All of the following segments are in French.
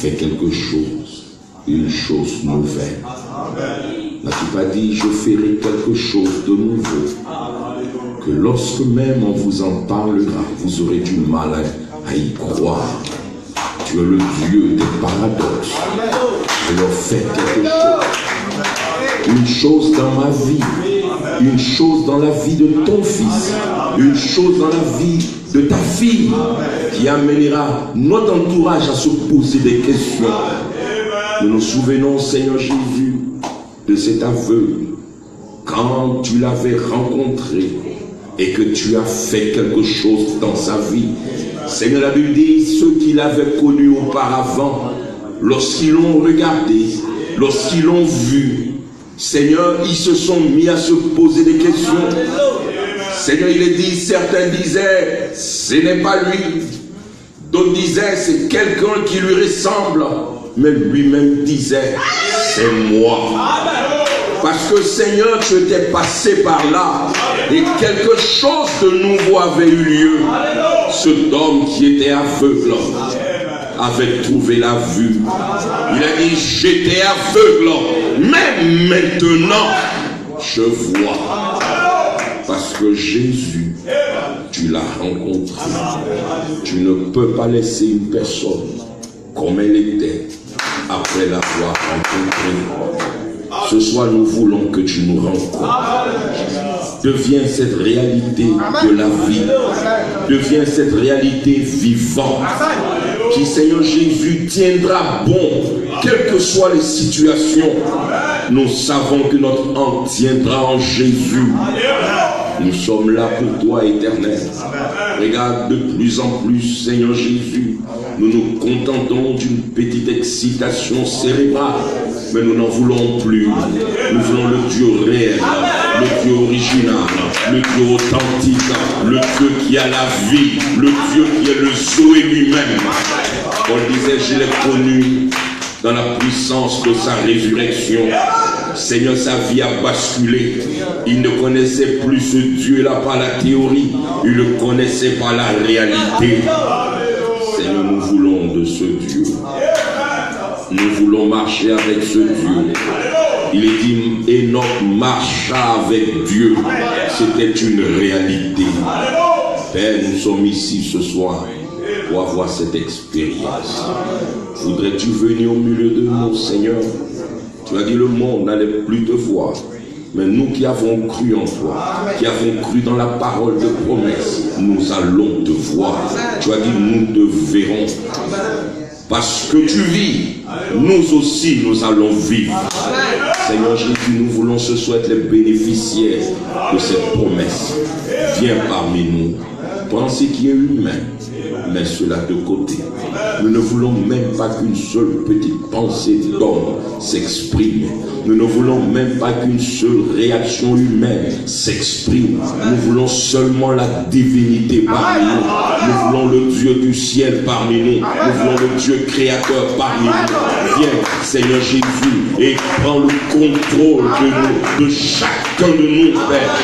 fait quelque chose, une chose nouvelle. N'as-tu pas dit, je ferai quelque chose de nouveau, que lorsque même on vous en parlera, vous aurez du mal à y croire. Tu es le Dieu des paradoxes. Je leur fais quelque chose. Une chose dans ma vie, une chose dans la vie de ton fils, une chose dans la vie de ta fille, qui amènera notre entourage à se poser des questions. Nous nous souvenons, Seigneur Jésus, de cet aveugle, quand tu l'avais rencontré et que tu as fait quelque chose dans sa vie. Seigneur, la Bible dit, ceux qui l'avaient connu auparavant, lorsqu'ils l'ont regardé, lorsqu'ils l'ont vu, Seigneur, ils se sont mis à se poser des questions. Seigneur, il est dit, certains disaient, ce n'est pas lui. D'autres disaient, c'est quelqu'un qui lui ressemble. Mais lui-même disait, c'est moi. Parce que Seigneur, tu étais passé par là et quelque chose de nouveau avait eu lieu. Cet homme qui était aveugle avait trouvé la vue. Il a dit, j'étais aveugle, mais maintenant je vois. Parce que Jésus, tu l'as rencontré. Tu ne peux pas laisser une personne comme elle était après l'avoir rencontrée. Ce soir, nous voulons que tu nous rencontres. Deviens cette réalité de la vie. Deviens cette réalité vivante qui, Seigneur Jésus, tiendra bon, quelles que soient les situations. Nous savons que notre âme tiendra en Jésus. Nous sommes là pour toi, éternel. Regarde de plus en plus, Seigneur Jésus, nous nous contentons d'une petite excitation cérébrale, mais nous n'en voulons plus. Nous voulons le Dieu réel, le Dieu original, le Dieu authentique, le Dieu qui a la vie, le Dieu qui est le Zoé lui-même. Paul disait, je l'ai connu dans la puissance de sa résurrection. Seigneur, sa vie a basculé. Il ne connaissait plus ce Dieu-là par la théorie. Il le connaissait par la réalité. Seigneur, nous voulons de ce Dieu. Nous voulons marcher avec ce Dieu. Il est dit, Enoch marcha avec Dieu. C'était une réalité. Père, nous sommes ici ce soir pour avoir cette expérience. Voudrais-tu venir au milieu de nous, Seigneur? Tu as dit le monde n'allait plus te voir. Mais nous qui avons cru en toi, qui avons cru dans la parole de promesse, nous allons te voir. Tu as dit nous te verrons. Parce que tu vis, nous aussi nous allons vivre. Seigneur Jésus, nous voulons ce soir être les bénéficiaires de cette promesse. Viens parmi nous. Prends ce qui est humain, mets cela de côté. Nous ne voulons même pas qu'une seule petite pensée d'homme s'exprime. Nous ne voulons même pas qu'une seule réaction humaine s'exprime. Nous voulons seulement la divinité parmi nous. Nous voulons le Dieu du ciel parmi nous. Nous voulons le Dieu créateur parmi nous. Viens, Seigneur Jésus, et prends le contrôle de nous, de chacun de nous, Père.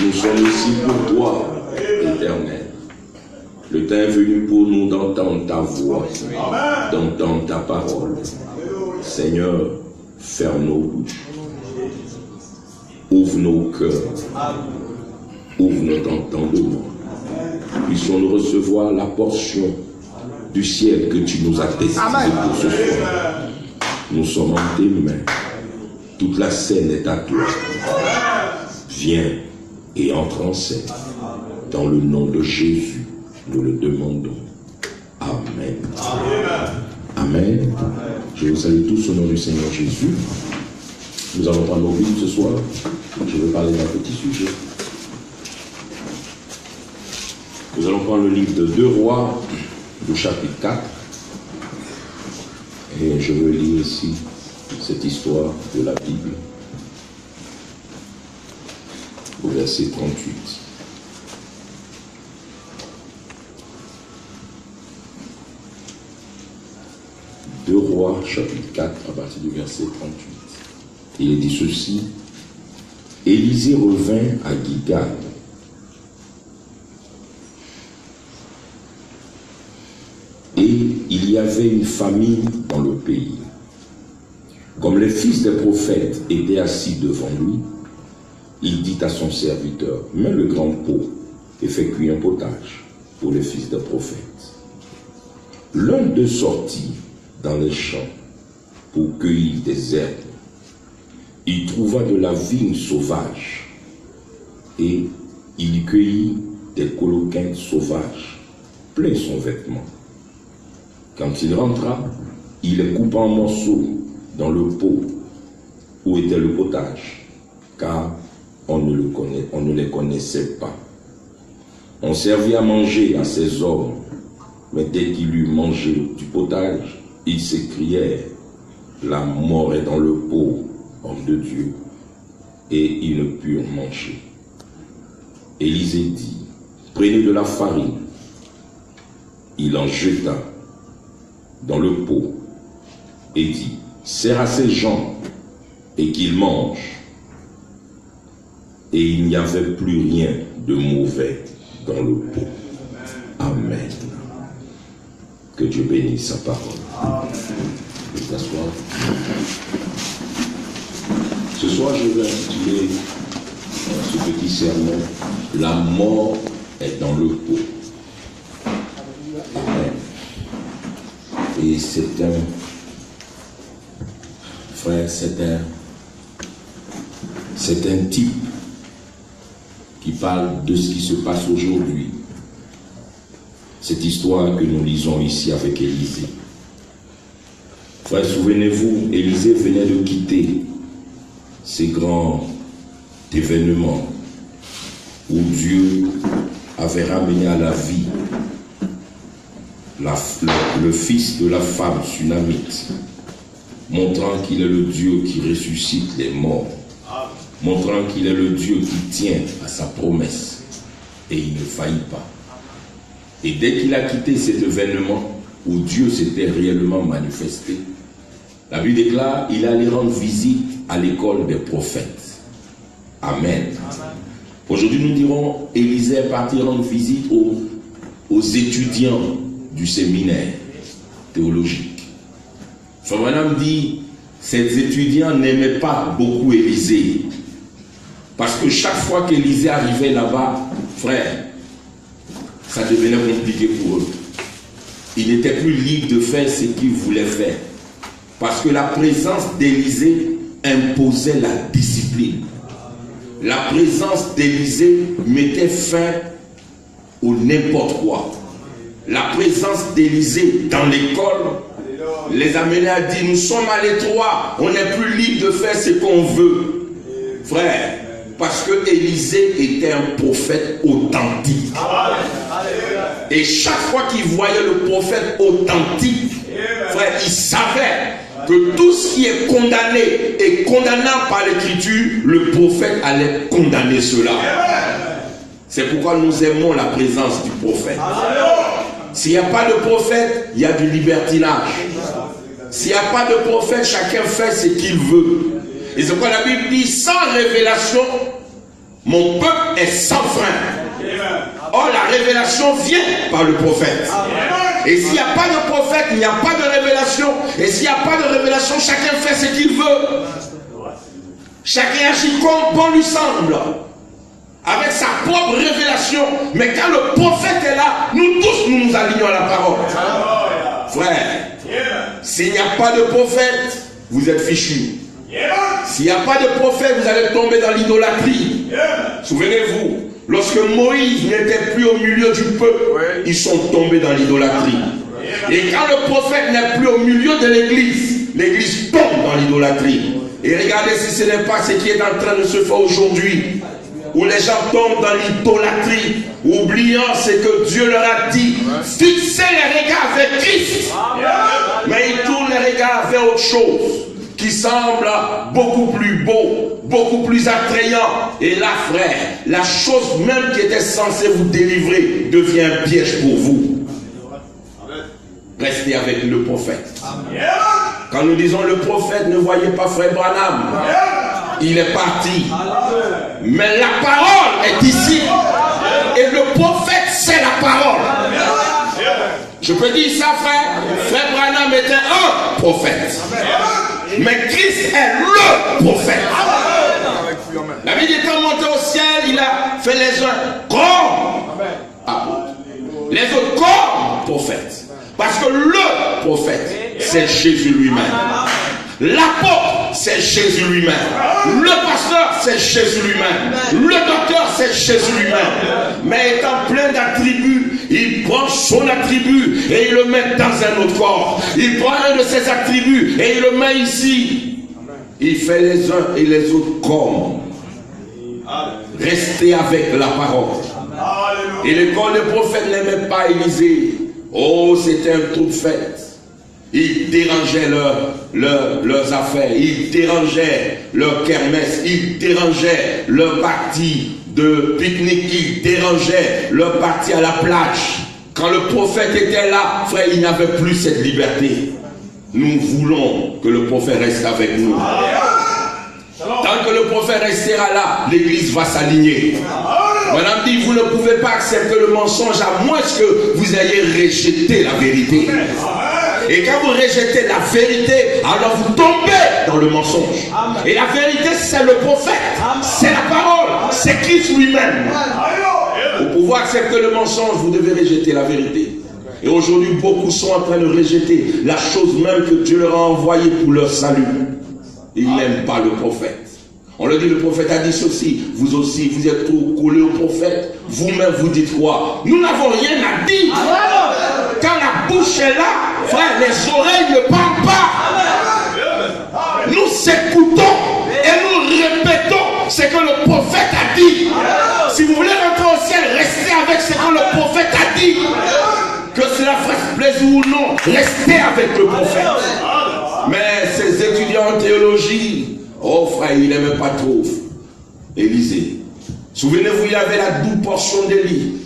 Nous sommes ici pour toi, éternel. Le temps est venu pour nous d'entendre ta voix, d'entendre ta parole. Seigneur, ferme nos bouches, ouvre nos cœurs, ouvre notre entendement. Puissions-nous recevoir la portion du ciel que tu nous as destiné pour ce soir. Nous sommes en tes mains. Toute la scène est à toi. Viens et entre en scène. Dans le nom de Jésus, nous le demandons. Amen. Amen. Je vous salue tous au nom du Seigneur Jésus. Nous allons prendre nos Bibles ce soir. Je vais parler d'un petit sujet. Nous allons prendre le livre de 2 Rois, le chapitre 4. Et je veux lire ici cette histoire de la Bible. Au verset 38. 2 Rois, chapitre 4, à partir du verset 38. Il est dit ceci. Élisée revint à Gilgal. Et il y y avait une famine dans le pays. Comme les fils des prophètes étaient assis devant lui, il dit à son serviteur, « Mets le grand pot et fais cuire un potage pour les fils des prophètes. » L'un d'eux sortit dans les champs pour cueillir des herbes. Il trouva de la vigne sauvage et il y cueillit des coloquins sauvages, plein son vêtement. Quand il rentra, il les coupa en morceaux dans le pot où était le potage, car on ne les connaissait pas. On servit à manger à ces hommes, mais dès qu'il eut mangé du potage, ils s'écrièrent, « La mort est dans le pot, homme de Dieu !» Et ils ne purent manger. Élisée dit, « Prenez de la farine. » Il en jeta dans le pot et dit, « Sers à ces gens et qu'ils mangent. » Et il n'y avait plus rien de mauvais dans le pot. Amen. Que Dieu bénisse sa parole. Vous t'asseoir. Ce soir, je vais intituler ce petit sermon, « La mort est dans le pot ». Amen. Et c'est un frère, c'est un type qui parle de ce qui se passe aujourd'hui. Cette histoire que nous lisons ici avec Élisée. Frère, souvenez-vous, Élisée venait de quitter ces grands événements où Dieu avait ramené à la vie le fils de la femme sunamite, montrant qu'il est le Dieu qui ressuscite les morts, montrant qu'il est le Dieu qui tient à sa promesse et il ne faillit pas. Et dès qu'il a quitté cet événement où Dieu s'était réellement manifesté, la Bible déclare qu'il allait rendre visite à l'école des prophètes. Amen. Aujourd'hui, nous dirons, Élisée est parti rendre visite aux étudiants du séminaire théologique. Frère Branham dit, ces étudiants n'aimaient pas beaucoup Élisée. Parce que chaque fois qu'Élisée arrivait là-bas, frère, ça devenait compliqué pour eux. Ils n'étaient plus libres de faire ce qu'ils voulaient faire. Parce que la présence d'Élisée imposait la discipline. La présence d'Élisée mettait fin au n'importe quoi. La présence d'Élisée dans l'école les amenait à dire, nous sommes à l'étroit, on n'est plus libre de faire ce qu'on veut. Frère, parce que Élisée était un prophète authentique. Et chaque fois qu'il voyait le prophète authentique, frère, il savait que tout ce qui est condamné et condamnable par l'écriture, le prophète allait condamner cela. C'est pourquoi nous aimons la présence du prophète. S'il n'y a pas de prophète, il y a du libertinage. S'il n'y a pas de prophète, chacun fait ce qu'il veut. Et c'est pourquoi la Bible dit, sans révélation, mon peuple est sans frein. Or, la révélation vient par le prophète. Et s'il n'y a pas de prophète, il n'y a pas de révélation. Et s'il n'y a pas de révélation, chacun fait ce qu'il veut. Chacun agit comme bon lui semble, avec sa propre révélation. Mais quand le prophète est là, nous tous, nous alignons à la parole. Frère, s'il n'y a pas de prophète, vous êtes fichus. S'il n'y a pas de prophète, vous allez tomber dans l'idolâtrie. Souvenez-vous, lorsque Moïse n'était plus au milieu du peuple, ils sont tombés dans l'idolâtrie. Et quand le prophète n'est plus au milieu de l'église, l'église tombe dans l'idolâtrie. Et regardez si ce n'est pas ce qui est en train de se faire aujourd'hui, où les gens tombent dans l'idolâtrie, oubliant ce que Dieu leur a dit. Fixez les regards vers Christ. Mais ils tournent les regards vers autre chose, qui semble beaucoup plus beau, beaucoup plus attrayant. Et là, frère, la chose même qui était censée vous délivrer devient un piège pour vous. Restez avec le prophète. Quand nous disons le prophète, ne voyez pas frère Branham. Il est parti. Mais la parole est ici. Et le prophète, c'est la parole. Je peux dire ça, frère. Frère était un prophète. Mais Christ est le prophète. La Bible étant monté au ciel, il a fait les uns comme apôtres, les autres comme prophètes. Parce que le prophète, c'est Jésus lui-même. L'apôtre, c'est Jésus lui-même. Le pasteur, c'est Jésus lui-même. Le docteur, c'est Jésus lui-même. Mais étant plein d'attributs, il prend son attribut et il le met dans un autre corps. Il prend un de ses attributs et il le met ici. Il fait les uns et les autres comme. Restez avec la parole. Et l'école des prophètes n'aimait pas Élisée. Oh, c'était un trou de fête. Ils dérangeaient leurs affaires, ils dérangeaient leur kermesse, ils dérangeaient leur partie de pique-nique, ils dérangeaient leur partie à la plage. Quand le prophète était là, frère, il n'avait plus cette liberté. Nous voulons que le prophète reste avec nous. Tant que le prophète restera là, l'église va s'aligner. Madame dit, vous ne pouvez pas accepter le mensonge à moins que vous ayez rejeté la vérité. Et quand vous rejetez la vérité, alors vous tombez dans le mensonge. Et la vérité, c'est le prophète, c'est la parole, c'est Christ lui-même. Pour pouvoir accepter le mensonge, vous devez rejeter la vérité. Et aujourd'hui, beaucoup sont en train de rejeter la chose même que Dieu leur a envoyée pour leur salut. Ils n'aiment pas le prophète. On leur dit, le prophète a dit ceci, vous aussi, vous êtes trop collés au prophète. Vous-même, vous dites quoi? Nous n'avons rien à dire. Quand la bouche est là, frère, les oreilles ne parlent pas. Nous écoutons et nous répétons ce que le prophète a dit. Si vous voulez rentrer au ciel, restez avec ce que le prophète a dit. Que cela fasse plaisir ou non, restez avec le prophète. Mais ces étudiants en théologie, oh frère, il n'aimait pas trop Élisée. Souvenez-vous, il y avait la double portion d'Élie.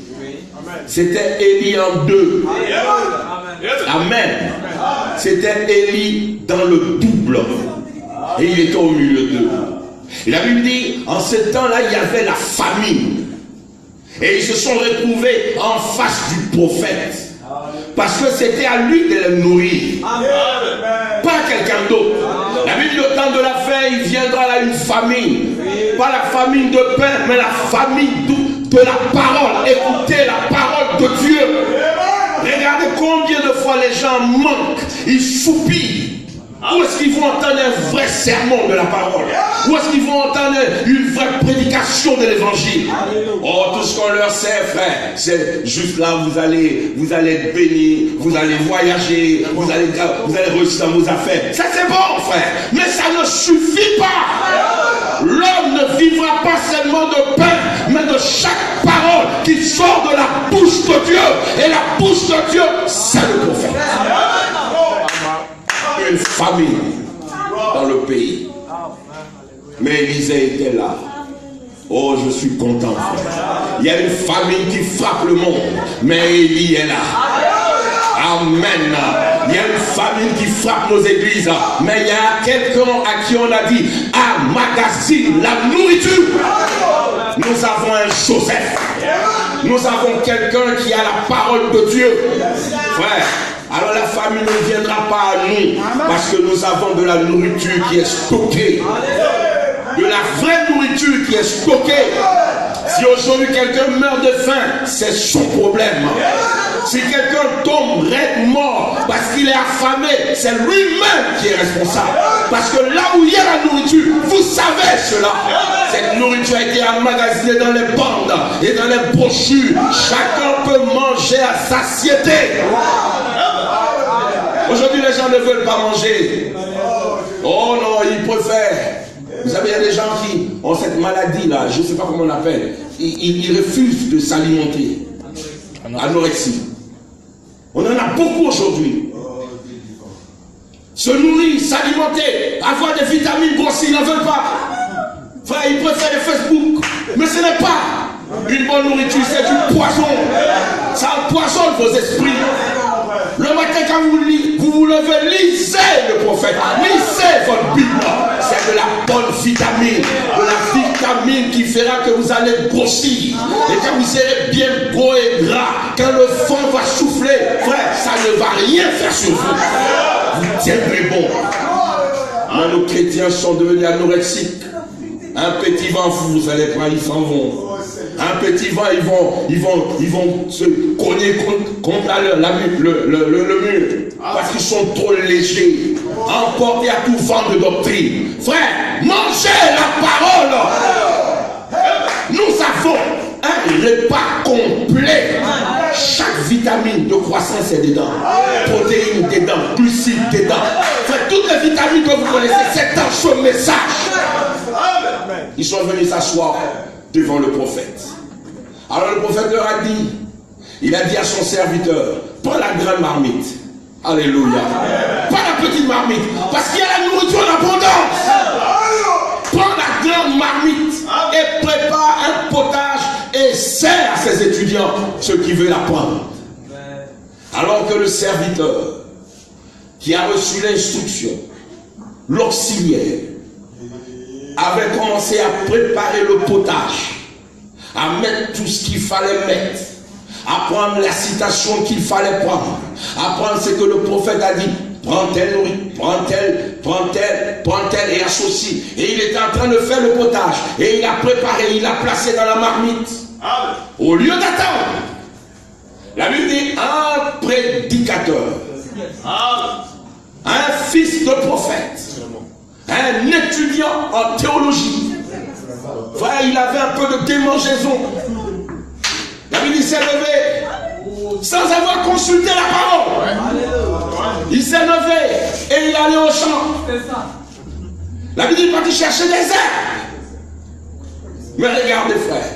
C'était Élie en deux. Amen. C'était Élie dans le double. Et il était au milieu d'eux. Et la Bible dit, en ce temps-là, il y avait la famine. Et ils se sont retrouvés en face du prophète. Parce que c'était à lui de les nourrir. Pas à quelqu'un d'autre. La Bible, au temps de la fin, il viendra là une famine. Pas la famine de pain, mais la famine de la parole. Écoutez la parole de Dieu. Regardez combien de fois les gens manquent. Ils soupirent. Où est-ce qu'ils vont entendre un vrai sermon de la parole? Où est-ce qu'ils vont entendre une vraie prédication de l'évangile? Oh, tout ce qu'on leur sait, frère, c'est juste là, vous allez être bénis, vous allez voyager, vous allez réussir dans vos affaires. Ça c'est bon, frère, mais ça ne suffit pas. L'homme ne vivra pas seulement de pain, mais de chaque parole qui sort de la bouche de Dieu. Et la bouche de Dieu, c'est le prophète. Une famine dans le pays. Mais Élisée était là. Oh, je suis content, frère. Il y a une famine qui frappe le monde, mais Élie est là. Amen. Il y a une famine qui frappe nos églises, mais il y a quelqu'un à qui on a dit, emmagasine la nourriture. Nous avons un Joseph. Nous avons quelqu'un qui a la parole de Dieu. Frère, alors la famine ne viendra pas à nous parce que nous avons de la nourriture qui est stockée. De la vraie nourriture qui est stockée. Si aujourd'hui quelqu'un meurt de faim, c'est son problème. Si quelqu'un tombe raide mort parce qu'il est affamé, c'est lui-même qui est responsable. Parce que là où il y a la nourriture, vous savez cela. Cette nourriture a été emmagasinée dans les bandes et dans les brochures. Chacun peut manger à satiété. Aujourd'hui, les gens ne veulent pas manger. Oh non, ils préfèrent. Vous savez, il y a des gens qui ont cette maladie-là, je ne sais pas comment on l'appelle. Ils refusent de s'alimenter. Anorexie. On en a beaucoup aujourd'hui. Se nourrir, s'alimenter, avoir des vitamines grossies, ils n'en veulent pas. Frère, ils préfèrent les Facebook. Mais ce n'est pas une bonne nourriture, c'est du poison. Ça empoisonne vos esprits. Le matin, quand vous vous levez, lisez le prophète, lisez votre Bible. C'est de la bonne vitamine, de la vitamine qui fera que vous allez grossir. Et quand vous serez bien gros et gras, quand le vent va souffler, frère, ça ne va rien faire sur vous. vous tiendrez bon. Mais nos chrétiens sont devenus anorexiques. Un petit vent, vous allez pas, ils s'en vont. Un petit vent, ils vont se cogner contre le mur. Parce qu'ils sont trop légers. Emportés à tout vent de doctrine. Frère, mangez la parole. Nous avons un repas complet. Chaque vitamine de croissance est dedans. Protéines dedans, glucides dedans. Frère, toutes les vitamines que vous connaissez, c'est dans ce message. Ils sont venus s'asseoir devant le prophète. Alors le prophète leur a dit, il a dit à son serviteur, prends la grande marmite. Alléluia. Pas la petite marmite, parce qu'il y a la nourriture en abondance. Prends la grande marmite et prépare un potage et sert à ses étudiants, ceux qui veulent apprendre. Alors que le serviteur qui a reçu l'instruction, l'auxiliaire, avait commencé à préparer le potage, à mettre tout ce qu'il fallait mettre, à prendre la citation qu'il fallait prendre, à prendre ce que le prophète a dit, prends telle nourriture, prends telle et associe. Et il était en train de faire le potage, et il a préparé, il a placé dans la marmite. Au lieu d'attendre, la Bible dit un prédicateur, un fils de prophète, un étudiant en théologie. Frère, il avait un peu de démangeaison. La Bible s'est levé sans avoir consulté la parole. Il s'est levé et il allait au champ. La Bible dit qu'il cherchait des herbes. Mais regardez, frère,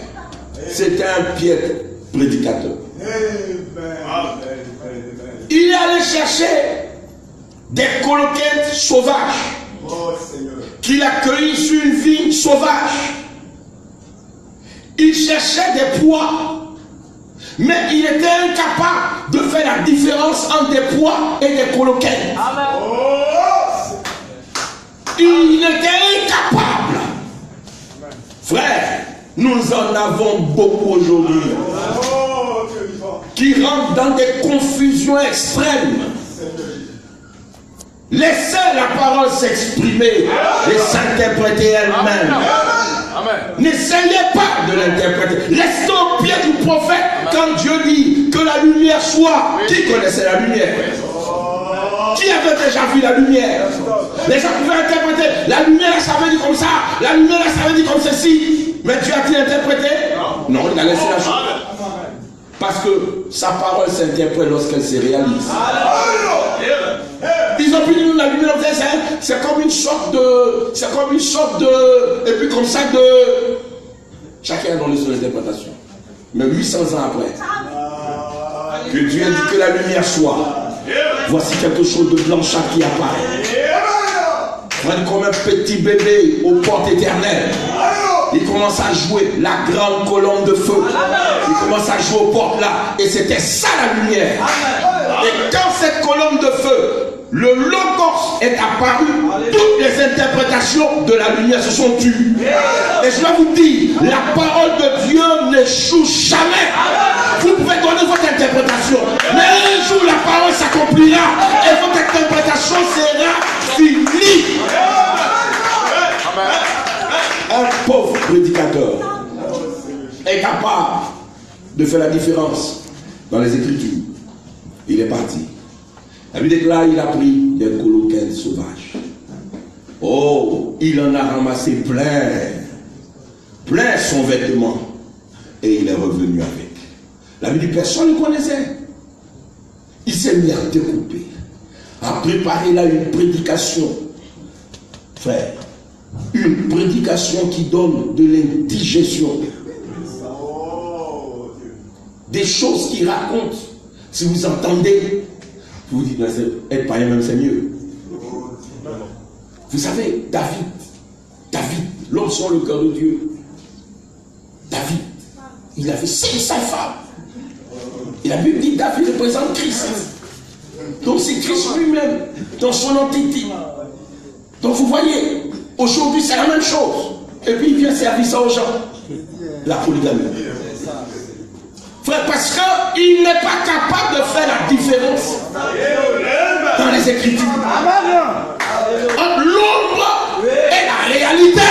c'était un piètre prédicateur. Il est allé chercher des coloquettes sauvages qu'il a cueillis sur une vigne sauvage. Il cherchait des pois, mais il était incapable de faire la différence entre des pois et des coloquettes. Il était incapable. Frère, nous en avons beaucoup aujourd'hui qui rentrent dans des confusions extrêmes. Laissez la parole s'exprimer et s'interpréter elle-même. N'essayez pas de l'interpréter. Restez au pied du prophète. Quand Dieu dit que la lumière soit, qui connaissait la lumière? Qui avait déjà vu la lumière? Les gens pouvaient interpréter. La lumière, ça veut dire comme ça. La lumière, ça veut dire comme ceci. Mais Dieu a-t-il interprété? Non, il a laissé la chose. Parce que sa parole s'interprète lorsqu'elle se réalise. Ils ont pu dire la lumière, c'est comme une sorte de. C'est comme une sorte de. Et puis comme ça de. Chacun a donné son interprétation. Mais 800 ans après, que Dieu a dit que la lumière soit. Voici quelque chose de blanchâtre qui apparaît. Comme un petit bébé aux portes éternelles. Il commence à jouer la grande colonne de feu. Il commence à jouer aux portes là. Et c'était ça la lumière. Et quand cette colonne de feu, le logos est apparu, toutes les interprétations de la lumière se sont tues. Et je vais vous dire, la parole de Dieu n'échoue jamais. Vous pouvez donner votre interprétation, mais un jour la parole s'accomplira et votre interprétation sera finie. Un pauvre prédicateur est capable de faire la différence dans les Écritures. Il est parti. La Bible déclare, il a pris des coloquettes sauvages. Oh, il en a ramassé plein son vêtement. Et il est revenu avec. La Bible dit, personne ne connaissait. Il s'est mis à découper, à préparer là une prédication. Frère, une prédication qui donne de l'indigestion. Des choses qui racontent. Si vous entendez, vous dites, être païen même c'est mieux. Vous savez, David, l'homme sur le cœur de Dieu. David, il avait 500 femmes. Et la Bible dit David représente Christ. Donc c'est Christ lui-même, dans son entité. Donc vous voyez, aujourd'hui c'est la même chose. Et puis il vient servir ça aux gens. La polygamie. Frère, parce qu'il n'est pas capable de faire la différence dans les Écritures. Entre l'ombre et la réalité.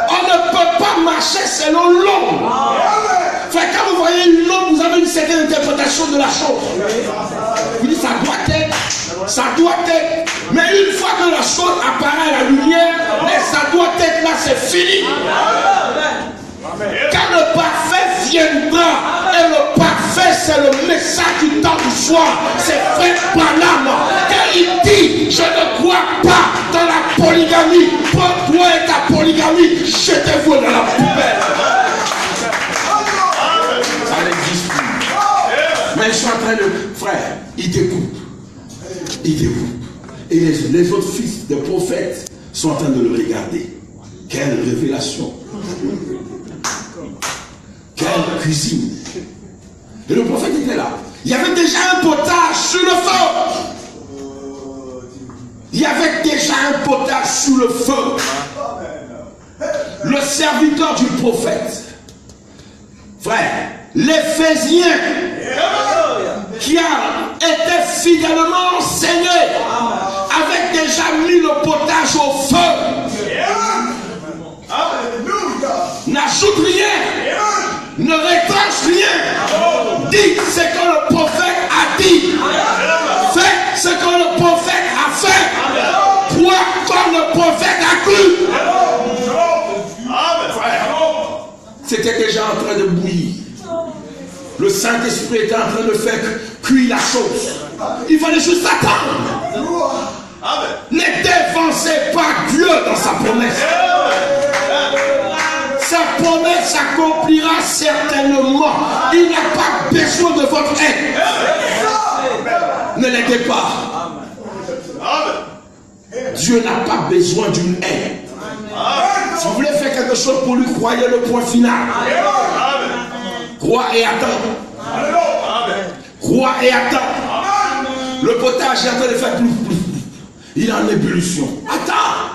On ne peut pas marcher selon l'ombre. Quand vous voyez une ombre, vous avez une certaine interprétation de la chose. Vous dites ça doit être, ça doit être. Mais une fois que la chose apparaît à la lumière, mais ça doit être là, c'est fini. Quand le parfait viendra, et le parfait c'est le message du temps du soir, c'est Frère Branham. Quand il dit, je ne crois pas dans la polygamie, prends-toi et ta polygamie, jetez-vous dans la poubelle. Ça n'existe plus. Mais ils sont en train de, frère, ils découpent. Ils découpent. Et les autres fils des prophètes sont en train de le regarder. Quelle révélation. Quelle cuisine. Et le prophète était là. Il y avait déjà un potage sur le feu. Il y avait déjà un potage sous le feu. Le serviteur du prophète, frère, l'Éphésien qui a été fidèlement enseigné avait déjà mis le potage au feu. N'ajoute rien, ne retranche rien. Dis ce que le prophète a dit. Fais ce que le prophète a fait. Crois comme le prophète a cru. C'était déjà en train de bouillir. Le Saint-Esprit était en train de faire cuire la chose. Il fallait juste attendre. Ne dévancez pas Dieu dans sa promesse. Sa promesse s'accomplira certainement. Il n'a pas besoin de votre aide. Ne l'aidez pas. Dieu n'a pas besoin d'une aide. Si vous voulez faire quelque chose pour lui, croyez le point final. Crois et attends. Crois et attends. Le potage est en train de faire plus. Il est en ébullition. Attends.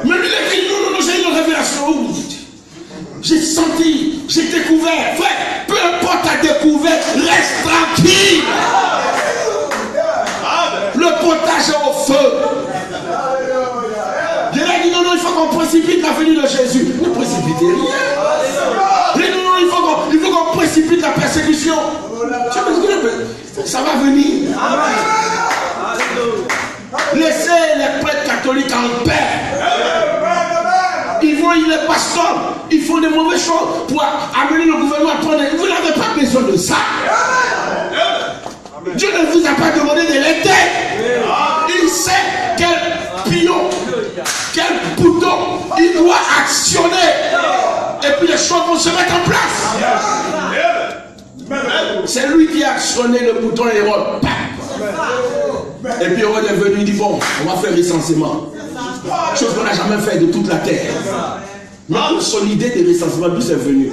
Mais lui, il a dit non, j'ai une révélation. J'ai senti, j'ai découvert. Frère, peu importe ta découverte, reste tranquille. Le potage est au feu. Il a dit non, il faut qu'on précipite la venue de Jésus. Ne précipitez rien. Il dit non, il faut qu'on précipite la persécution. Ça va venir. Laissez les prêtres catholiques en paix. Ils vont, les pasteurs, ils font des mauvaises choses pour amener le gouvernement à prendre. Vous n'avez pas besoin de ça. Dieu ne vous a pas demandé de l'aider. Il sait quel pion, quel bouton il doit actionner. Et puis les choses vont se mettre en place. C'est lui qui a actionné le bouton Hérode. Et puis Hérode est venu, il dit bon, on va faire recensement. Chose qu'on n'a jamais fait de toute la terre. Mais pour son idée de recensement, d'où c'est venu?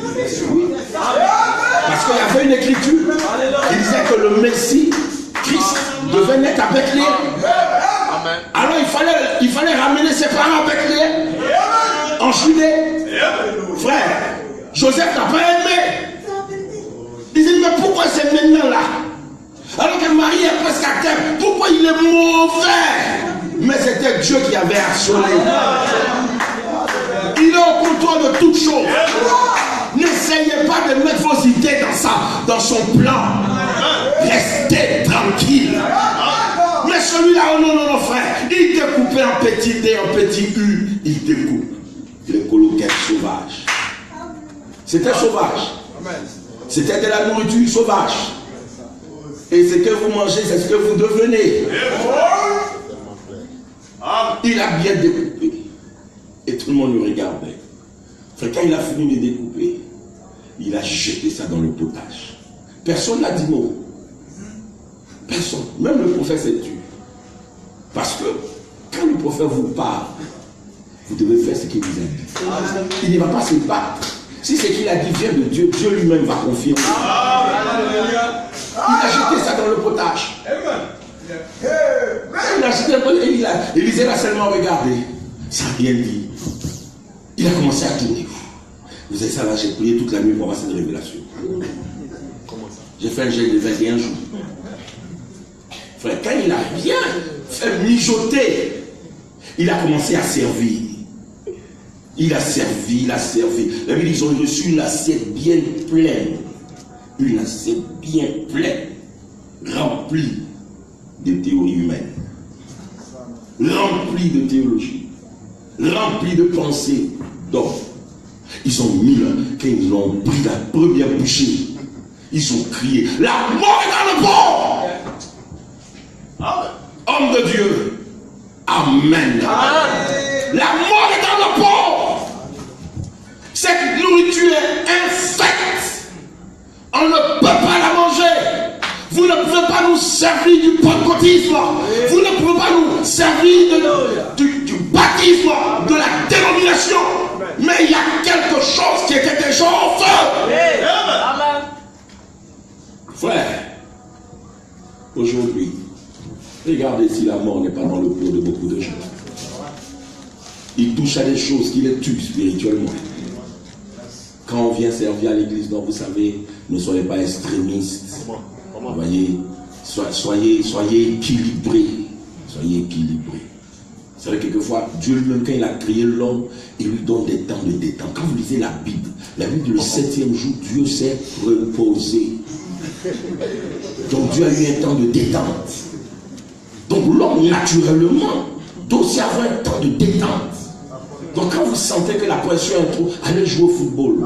Parce qu'il y avait une écriture qui disait que le Messie, Christ, devait naître à Bethléem. Alors il fallait ramener ses parents à Bethléem, en Judée. Frère, Joseph n'a pas aimé. Il dit mais pourquoi c'est maintenant là? Alors que Marie est presque à terre, pourquoi il est mauvais? Mais c'était Dieu qui avait actionné. Il est au contrôle de toutes choses. N'essayez pas de mettre vos idées dans son plan. Restez tranquille. Mais celui-là, oh non, frère, il découpait en petit D, en petit U. Il découpe. Il est coloqué sauvage. C'était sauvage. C'était de la nourriture sauvage. Et ce que vous mangez, c'est ce que vous devenez. Il a bien découpé. Et tout le monde le regardait. Frère, quand il a fini de découper, il a jeté ça dans le potage. Personne n'a dit mot. Personne. Même le prophète s'est tué. Parce que quand le prophète vous parle, vous devez faire ce qu'il vous a dit. Il ne va pas se battre. Si ce qu'il a dit vient de Dieu, Dieu lui-même va confirmer. Il a jeté ça dans le potage. Il a jeté et Élisée l'a seulement regardé. Ça n'a rien dit. Il a commencé à tourner. Vous savez ça là, j'ai prié toute la nuit pour avoir cette révélation. J'ai fait un jeûne de 21 jours. Frère, quand il a bien fait mijoter, il a commencé à servir. Il a servi, il a servi. La Bible, ils ont reçu une assiette bien pleine. Une assiette bien pleine, remplie de théories humaines, remplie de théologie, remplie de pensées d'hommes. Ils ont mis là, quand ils ont pris la première bouchée, ils ont crié, la mort est dans le port. Homme de Dieu, Amen. La mort est dans le port. Cette nourriture est infecte. On ne peut pas la manger. Vous ne pouvez pas nous servir du pentecôtisme. Vous ne pouvez pas nous servir du baptisme, de la dénomination. Mais il y a quelque chose qui était déjà au feu. Amen. Frère, aujourd'hui, regardez si la mort n'est pas dans le pot de beaucoup de gens. Il touche à des choses qui les tuent spirituellement. Quand on vient servir à l'église, donc vous savez, ne soyez pas extrémistes. Vous voyez, soyez équilibrés. Soyez équilibrés. C'est vrai, quelquefois, Dieu lui-même, quand il a créé l'homme, il lui donne des temps de détente. Quand vous lisez la Bible, le 7e jour, Dieu s'est reposé. Donc Dieu a eu un temps de détente. Donc l'homme, naturellement, doit aussi avoir un temps de détente. Donc quand vous sentez que la pression est trop, allez jouer au football.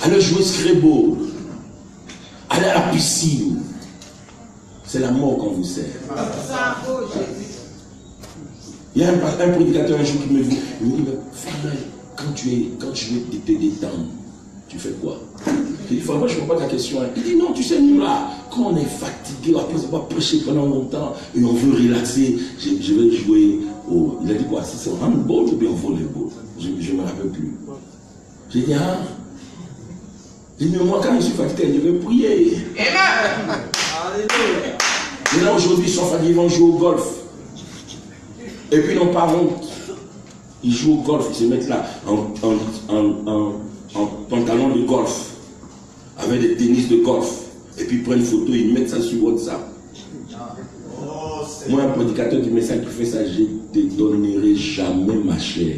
Allez jouer au scrabble. Allez à la piscine. C'est la mort qu'on vous sert. Il y a un prédicateur un jour qui me dit, frère, quand tu veux te détendre, tu fais quoi? Je dis, moi je ne comprends pas ta question. Il dit, non, tu sais, nous là, quand on est fatigué, après on va prêcher pendant longtemps et on veut relaxer, je vais jouer au... Il a dit quoi? Si c'est au handball ou bien au volleyball? Je ne me rappelle plus. J'ai dit, ah. J'ai dit, mais moi quand je suis fatigué, je vais prier. Amen. Et là aujourd'hui, ils sont fatigués, ils vont jouer au golf. Et puis ils n'ont pas honte. Ils jouent au golf, ils se mettent là en pantalon de golf, avec des tennis de golf, et puis ils prennent une photo, ils mettent ça sur WhatsApp. Moi, un prédicateur du message qui fait ça, je ne te donnerai jamais ma chair.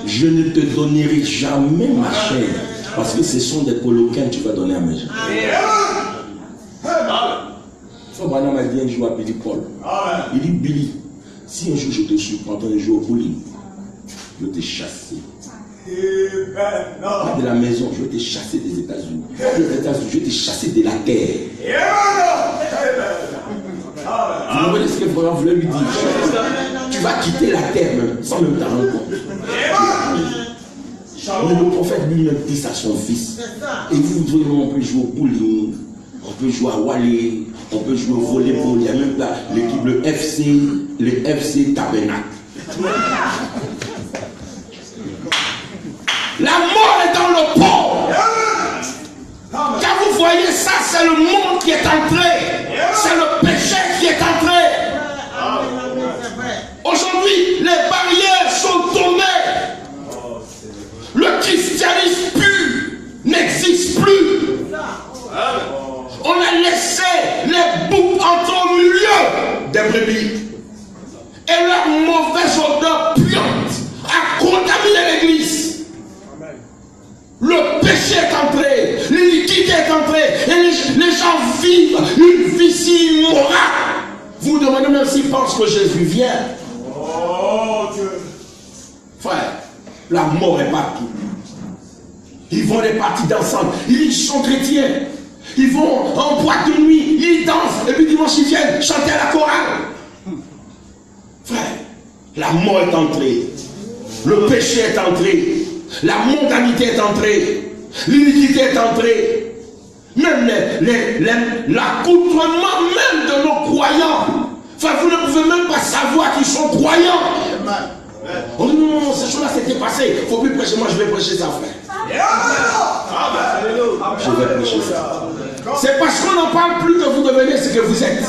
Je ne te donnerai jamais ma chair, parce que ce sont des coloquins que tu vas donner à mes gens. Madame a dit un jour à Billy Paul. Il dit, Billy, si un jour je te surprends en jouer au bowling, je vais te chasser. Pas de la maison, je vais te chasser des États-Unis. Je vais te chasser de la terre. Vous voyez ce que le frère voulait lui dire? Tu vas quitter la terre même, sans même t'en rendre compte. Mais le prophète lui-même dit ça à son fils. Et vous voyez, on peut jouer au bowling, on peut jouer à Wally, on peut jouer au volleyball. Il y a même là l'équipe, le FC Tabernacle. La mort est dans le port. Quand vous voyez ça, c'est le monde qui est entré. C'est le péché qui est entré. Aujourd'hui, les barrières sont tombées. Le christianisme pur n'existe plus. On a laissé les boucs entrer au milieu des brebis. Et leur mauvaise odeur puante a contaminé l'église. Le péché est entré, l'iniquité est entrée, et les gens vivent une vie si immorale. Vous demandez même s'ils pensent que Jésus vient. Oh Dieu. Frère, la mort est partout. Ils vont les parties d'ensemble. Ils sont chrétiens. Ils vont en boîte de nuit, ils dansent, et puis dimanche ils viennent chanter à la chorale. Frère, la mort est entrée. Le péché est entré. La mondanité est entrée. L'iniquité est entrée. Même l'accoutrement même de nos croyants. Enfin, vous ne pouvez même pas savoir qu'ils sont croyants. Oh non, ces choses-là s'étaient passées. Il ne faut plus prêcher, moi je vais prêcher ça, frère. Je vais prêcher ça. C'est parce qu'on n'en parle plus que vous devenez ce que vous êtes.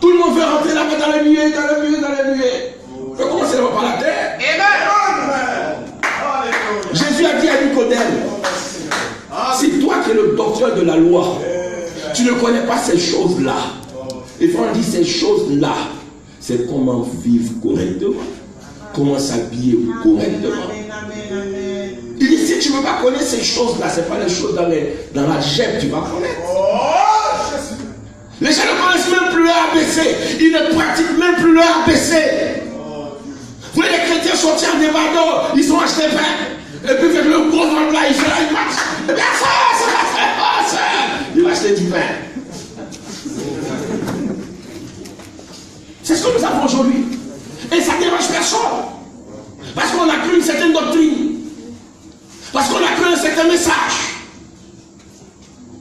Tout le monde veut rentrer là-bas dans les nuées, dans les nuées, dans les nuées. On peut commencer là-bas par la terre. Amen. Jésus a dit à Nicodème, loi. Tu ne connais pas ces choses-là. Et quand on dit ces choses-là, c'est comment vivre correctement, comment s'habiller correctement. Il dit, si tu ne veux pas connaître ces choses-là, ce n'est pas les choses dans la gêne que tu vas connaître. Les gens ne connaissent même plus leur ABC. Ils ne pratiquent même plus leur ABC. Vous voyez les chrétiens sortir des badons, ils sont achetés pain. Et puis avec le gros ventre là, ils sont là, ils marchent. Eh bien ça, ils vont acheter du pain. C'est ce que nous avons aujourd'hui. Et ça ne dérange personne. Parce qu'on a cru une certaine doctrine. Parce qu'on a cru un certain message.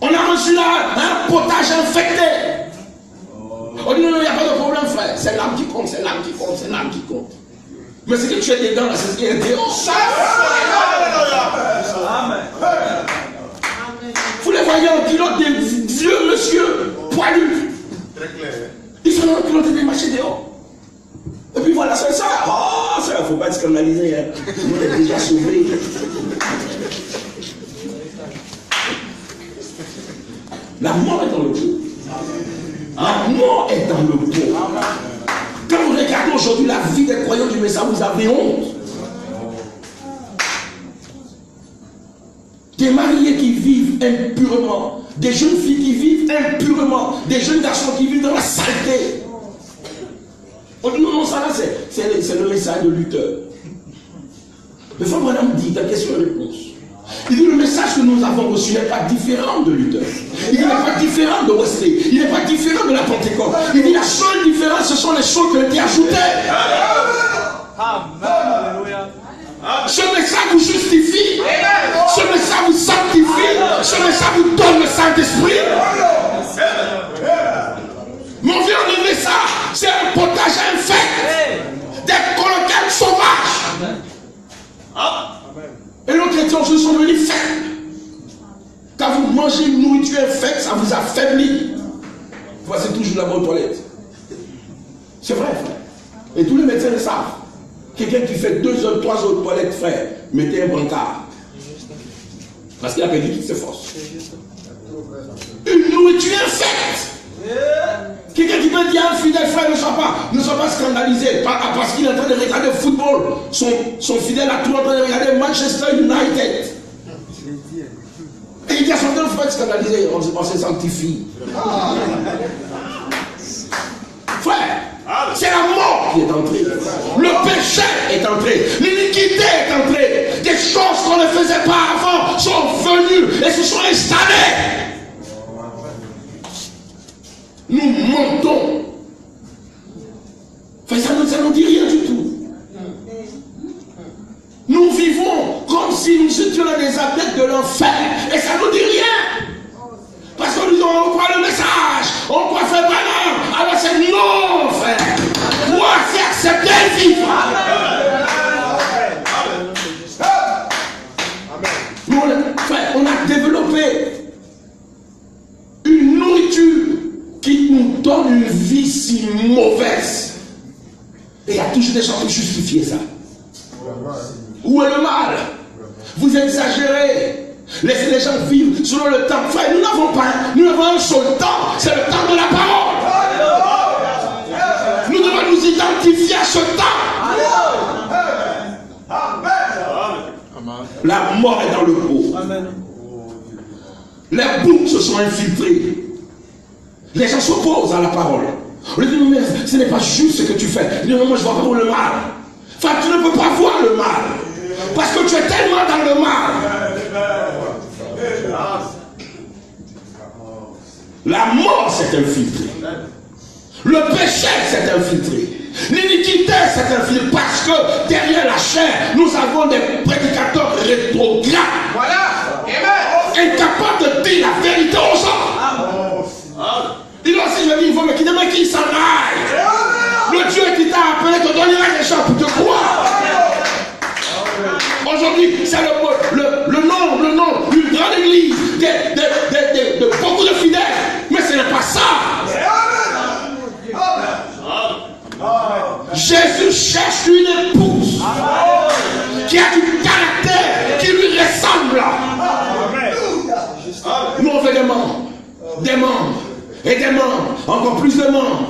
On a reçu là un potage infecté. On dit non, il n'y a pas de problème, frère. C'est l'âme qui compte, c'est l'âme qui compte, c'est l'âme qui compte. Mais ce que tu es dedans, là, c'est ce qui est dehors. Vous les voyez en pilote des vieux monsieur poilus. Très clair. Ils sont en pilote des machines dehors. Et puis voilà, c'est ça. Oh, ça, il ne faut pas être scandalisé. Hein. Tout le monde est déjà sauvé. La mort est dans le pot. La mort est dans le pot. Quand vous regardez aujourd'hui la vie des croyants du Messie, vous avez honte. Des mariés qui vivent impurement, des jeunes filles qui vivent impurement, des jeunes garçons qui vivent dans la saleté. On dit non, ça là, c'est le message de Luther. Le frère Branham dit, la question et réponse. Il dit le message que nous avons reçu n'est pas différent de Luther. Il n'est pas différent de Wesley. Il n'est pas différent de la Pentecôte. Il dit la seule différence, ce sont les choses qui ont été ajoutées. Ce message vous justifie. Ce message vous sanctifie. Ce message vous donne le Saint-Esprit. Mon vieux, le message, c'est un potage infect. Des colocales sauvages. Et nos chrétiens aujourd'hui sont devenus faibles. Quand vous mangez une nourriture infecte, ça vous affaiblit. Voici toujours la bonne toilette. C'est vrai, frère. Et tous les médecins le savent. Quelqu'un qui fait 2 heures, 3 heures de toilette, frère, mettez un brancard. Parce qu'il a perdu toutes ses forces. Une nourriture infecte. Quelqu'un qui peut dire à un fidèle frère, ne sois pas scandalisé parce qu'il est en train de regarder le football. Son fidèle a tout en train de regarder Manchester United. Et il dit à son frère, il ne faut pas être scandalisé, on se sanctifie. Frère, c'est la mort qui est entrée. Le péché est entré. L'iniquité est entrée. Des choses qu'on ne faisait pas avant sont venues et se sont installées. Nous mentons. Enfin, ça ne nous dit rien du tout. Nous vivons comme si nous étions des adeptes de l'enfer. Et ça ne nous dit rien. Parce que nous on croit le message. On croit faire banane. Alors c'est non, frère. Moi, c'est accepter le vivre. Nous, frère, on a développé une nourriture qui nous donne une vie si mauvaise. Et il y a toujours des gens pour justifier ça. Où est le mal? Vous exagérez. Laissez les gens vivre selon le temps. Frère, nous n'avons un seul temps. C'est le temps de la parole. Nous devons nous identifier à ce temps. La mort est dans le pot. Les boucs se sont infiltrés. Les gens s'opposent à la parole. On dit, mais ce n'est pas juste ce que tu fais. Il dit, non, moi je ne vois pas le mal. Enfin, tu ne peux pas voir le mal. Parce que tu es tellement dans le mal. La mort s'est infiltrée. Le péché s'est infiltré. L'iniquité s'est infiltrée. Parce que derrière la chair, nous avons des prédicateurs rétrogrades. Voilà. Incapables de dire la vérité aux gens. Il a aussi, je dis, il faut me quitter, mais qu'il s'en aille. Le Dieu qui t'a appelé te donnera des gens pour te croire. Aujourd'hui, c'est le nom d'une grande église, de beaucoup de fidèles. Mais ce n'est pas ça. Jésus cherche une épouse qui a du caractère, qui lui ressemble. Nous on fait des morts. Et des morts, encore plus de morts.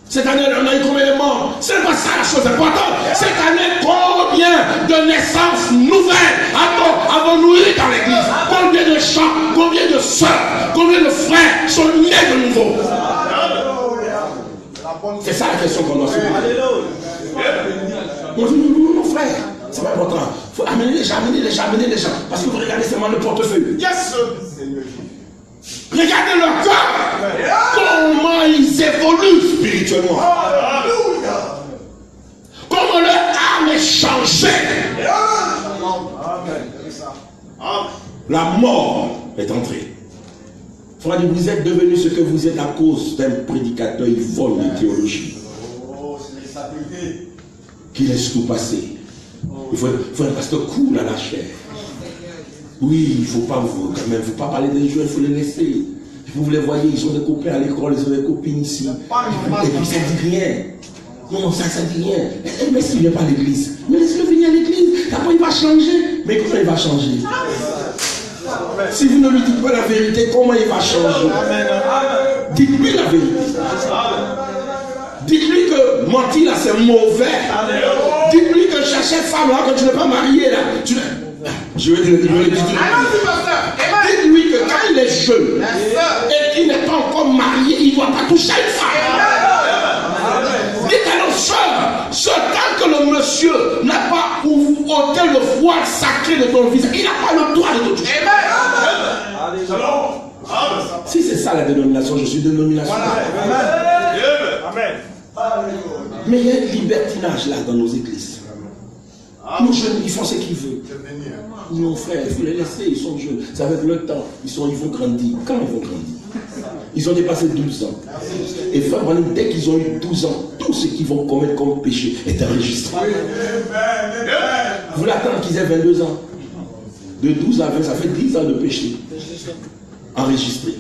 Cette année, on a eu combien de morts? C'est pas ça la chose importante. Cette année, combien de naissances nouvelles avons-nous eu dans l'église? Combien de chants, combien de sœurs, combien de frères sont nés de nouveau? C'est ça la question qu'on doit se poser. Mon frère, c'est pas important. Il faut amener les gens, amener les gens. Parce que vous regardez seulement le portefeuille. Yes! Regardez leur cœur. Comment ils évoluent spirituellement. Comment leur âme est changée. La mort est entrée. Frère, vous êtes devenu ce que vous êtes à cause d'un prédicateur ivrogne de théologie. Qui laisse tout passer. Il faut un pasteur cool à la chair. Oui, il ne faut pas quand même, faut pas parler des jeunes, il faut les laisser. Vous les voyez, ils ont des copains à l'école, ils ont des copines ici. Et puis ça ne dit rien. Non, ça ne dit rien. Mais s'il ne vient pas à l'église, mais laissez-le venir à l'église. Après il va changer. Mais comment il va changer? Si vous ne lui dites pas la vérité, comment il va changer? Dites-lui la vérité. Dites-lui que mentir là c'est mauvais. Dites-lui que chercher femme là quand tu n'es pas marié là. Je vais dire. Dites-lui que quand il est jeune et qu'il n'est pas encore marié, il ne doit pas toucher une femme. Dites à nos soeurs, ce temps que le monsieur n'a pas ôté le voile sacré de ton visage, il n'a pas le droit de te toucher. Si c'est ça la dénomination, je suis dénomination. Amen. Mais il y a un libertinage là dans nos églises. Nos jeunes, ils font ce qu'ils veulent. Nos frères, il faut les laisser, ils sont jeunes. Ça va être le temps. Ils vont grandir. Quand ils vont grandir? Ils ont dépassé 12 ans. Et frère, dès qu'ils ont eu 12 ans, tout ce qu'ils vont commettre comme péché est enregistré. Vous l'attendez qu'ils aient 22 ans. De 12 à 20, ça fait 10 ans de péché. Enregistré.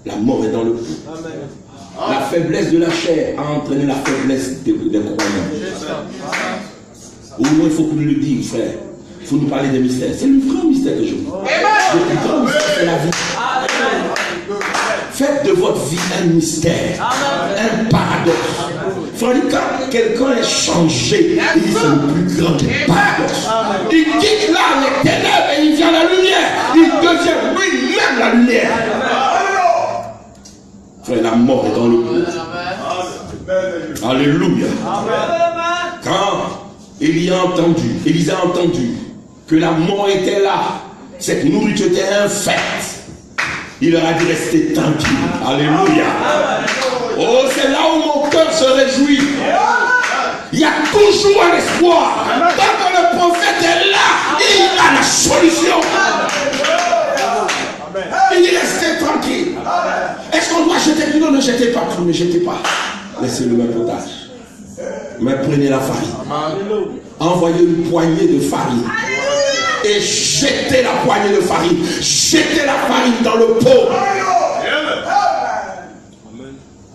La mort est dans le pot. La faiblesse de la chair a entraîné la faiblesse des croyants. Au moins, il faut que nous le disions, frère. Il faut nous parler des mystères. C'est le grand mystère que je vous dis. Le plus grand mystère, c'est la vie. Faites de votre vie un mystère, un paradoxe. Frère, quand quelqu'un est changé, il dit c'est le plus grand paradoxe. Il quitte là les ténèbres et il vient à la lumière. Il devient lui-même la lumière. Frère, la mort est dans le pot. Alléluia. Quand Élie a entendu que la mort était là, cette nourriture était un fait, il leur a dit restez tranquille. Alléluia. Oh, c'est là où mon cœur se réjouit. Il y a toujours un espoir. Tant que le prophète est là, il a la solution. Il dit restez tranquille. Est-ce qu'on doit jeter? Non, ne jetez pas tout, ne jetez pas. Laissez-le mettre otage. Mais prenez la farine. Envoyez une poignée de farine. Et jetez la poignée de farine. Jetez la farine dans le pot.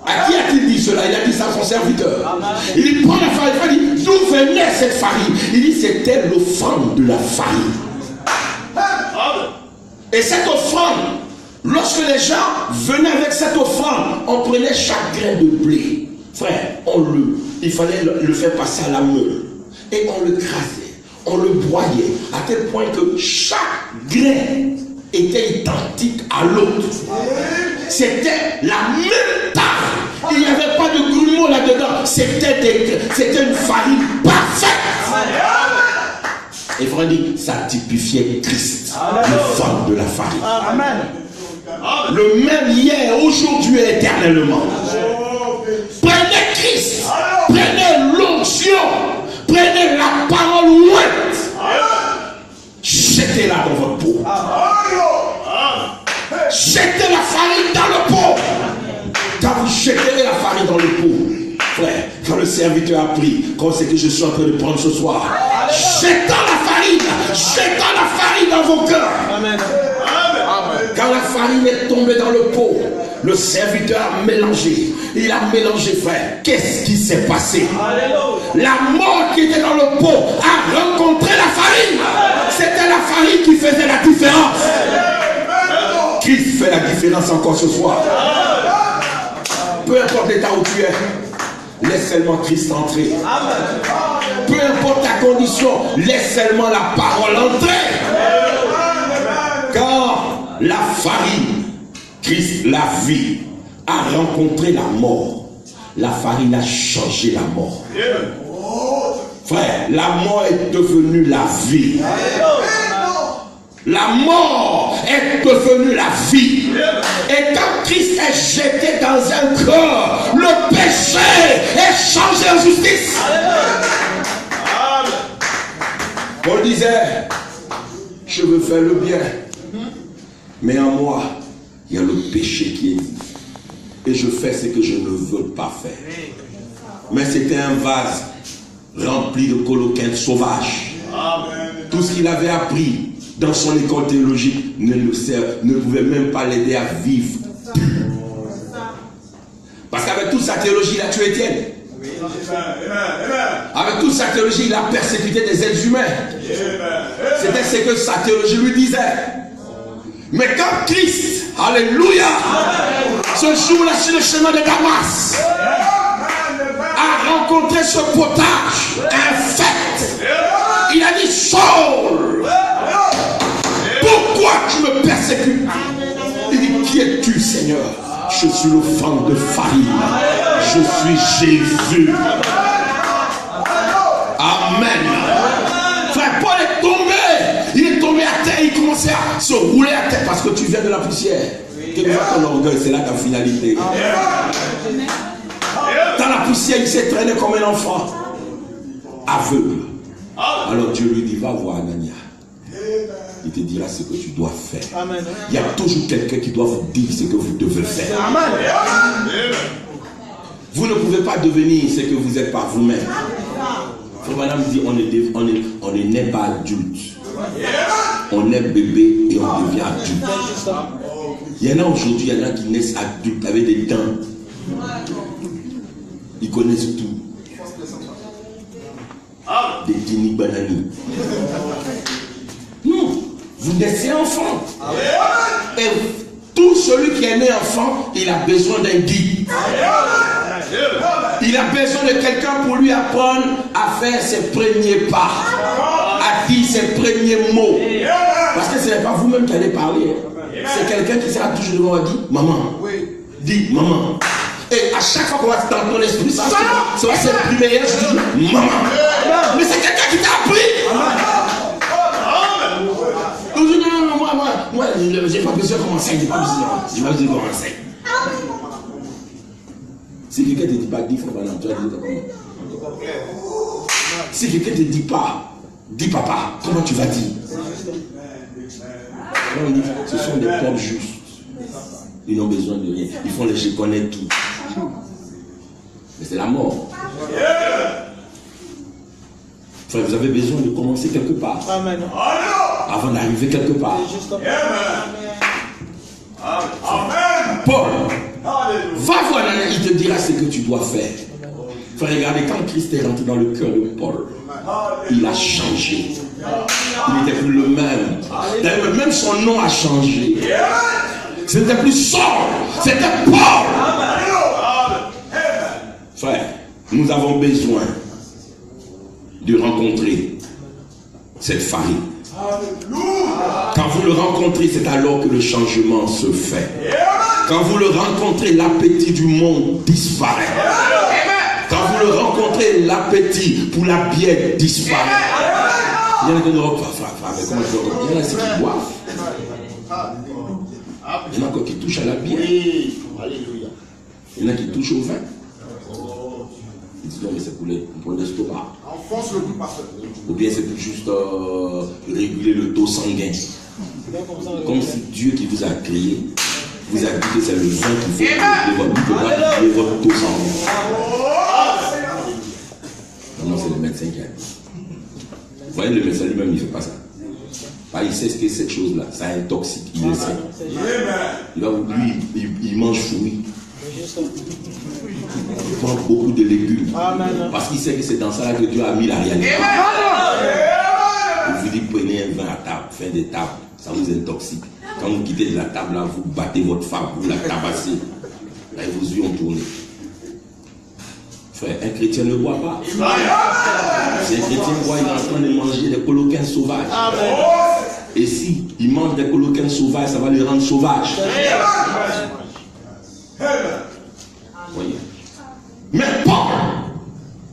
À qui a-t-il dit cela? Il a dit ça à son serviteur. Il dit prends la farine. Il dit d'où venait cette farine? Il dit c'était l'offrande de la farine. Et cette offrande, lorsque les gens venaient avec cette offrande, on prenait chaque grain de blé. Frère, il fallait le faire passer à la meule. Et on le crasait, on le broyait, à tel point que chaque grain était identique à l'autre. C'était la même table. Il n'y avait pas de grumeaux là-dedans. C'était une farine parfaite. Et frère dit, ça typifiait Christ, le fond de la farine. Amen. Le même hier, aujourd'hui et éternellement. Prenez Christ, prenez l'onction, prenez la parole ouette, jetez-la dans votre pot. Jetez la farine dans le pot. Quand vous jetez la farine dans le pot, frère, quand le serviteur a pris, comme c'est que je suis en train de prendre ce soir, jetons la farine dans vos cœurs. Amen. Quand la farine est tombée dans le pot, le serviteur a mélangé. Il a mélangé, frère. Qu'est-ce qui s'est passé? La mort qui était dans le pot a rencontré la farine. C'était la farine qui faisait la différence. Christ fais la différence encore ce soir. Peu importe l'état où tu es, laisse seulement Christ entrer. Peu importe ta condition, laisse seulement la parole entrer. Car la farine, Christ, la vie, a rencontré la mort. La farine a changé la mort. Frère, la mort est devenue la vie. La mort est devenue la vie. Et quand Christ est jeté dans un corps, le péché est changé en justice. Paul disait, je veux faire le bien, mais en moi, il y a le péché qui est dit. Et je fais ce que je ne veux pas faire. Mais c'était un vase rempli de coloquins sauvages. Tout ce qu'il avait appris dans son école théologique ne pouvait même pas l'aider à vivre. Parce qu'avec toute sa théologie, il a tué Étienne. Avec toute sa théologie, il a persécuté des êtres humains. C'était ce que sa théologie lui disait. Mais quand Christ, alléluia, ce jour-là sur le chemin de Damas, a rencontré ce potage infect, il a dit, Saul, pourquoi tu me persécutes? Il dit, qui es-tu, Seigneur? Je suis le fan de farine. Je suis Jésus. Amen. Frère, Paul est tombé. Il est tombé à terre. Il commençait à se rouler à terre parce que tu viens de la poussière. Quel est ton orgueil? C'est là ta finalité. Dans la poussière, il s'est traîné comme un enfant aveugle. Alors Dieu lui dit, va voir Anania. Il te dira ce que tu dois faire. Amen. Il y a toujours quelqu'un qui doit vous dire ce que vous devez faire. Amen. Vous ne pouvez pas devenir ce que vous êtes par vous-même. Madame dit, on ne naît pas adulte. On est bébé et on devient adulte. Il y en a aujourd'hui, il y en a qui naissent adultes avec des dents. Ils connaissent tout. Des dini banani. Non, vous naissez enfant. Et tout celui qui est né enfant, il a besoin d'un guide. Il a besoin de quelqu'un pour lui apprendre à faire ses premiers pas, à dire ses premiers mots. Parce que ce n'est pas vous-même qui allez parler. C'est quelqu'un qui sera toujours devant et dit, maman, dis maman. Et à chaque fois qu'on va dans ton esprit, ça va s'exprimer. Je dis maman. Mais c'est quelqu'un qui t'a appris. Moi, j'ai pas besoin qu'on m'enseigne. J'ai pas besoin qu'on m'enseigne. Si quelqu'un ne te dit pas, dis frère, tu vas dire comment? Si quelqu'un ne te dit pas, dis papa, comment tu vas dire? On dit, ce sont des pauvres justes. Ils n'ont besoin de rien. Ils font les je connais tout. Mais c'est la mort. Frère, vous avez besoin de commencer quelque part. Amen. Avant d'arriver quelque part. Amen. Paul, va voir Anania, il te dira ce que tu dois faire. Frère, regardez, quand Christ est rentré dans le cœur de Paul, il a changé. Il n'était plus le même. D'ailleurs, même son nom a changé. Ce n'était plus Saul, c'était Paul. Frère, nous avons besoin de rencontrer cette farine. Quand vous le rencontrez, c'est alors que le changement se fait. Quand vous le rencontrez, l'appétit du monde disparaît. Quand vous le rencontrez, l'appétit pour la bière disparaît. Il y en a qui ne repas, il y en a qui boivent. Il y en a encore qui touchent à la bière. Il y en a qui touchent au vin. Ils disent non, mais c'est pour l'estomac. Enfonce le coup de pasteur. Ou bien c'est pour juste réguler le taux sanguin. Comme si Dieu qui vous a créé vous a dit que c'est le vin qu'il faut réguler votre taux sanguin. Non, c'est le médecin qui a dit. Vous voyez, le médecin lui-même, il ne fait pas ça. Il sait ce que cette chose-là, ça intoxique, il le sait. Lui, il mange fruits. Il prend beaucoup de légumes. Parce qu'il sait que c'est dans ça que Dieu a mis la réalité. Il vous dit, prenez un vin à table, fin de table, ça vous intoxique. Quand vous quittez de la table, là, vous battez votre femme, vous la tabassez. Là, vos yeux ont tourné. Frère, un chrétien ne boit pas. Si un chrétien boit, il est en train de manger des coloquins sauvages. Et si il mange des coloquins sauvages, ça va les rendre sauvages. Voyez. Mais Paul,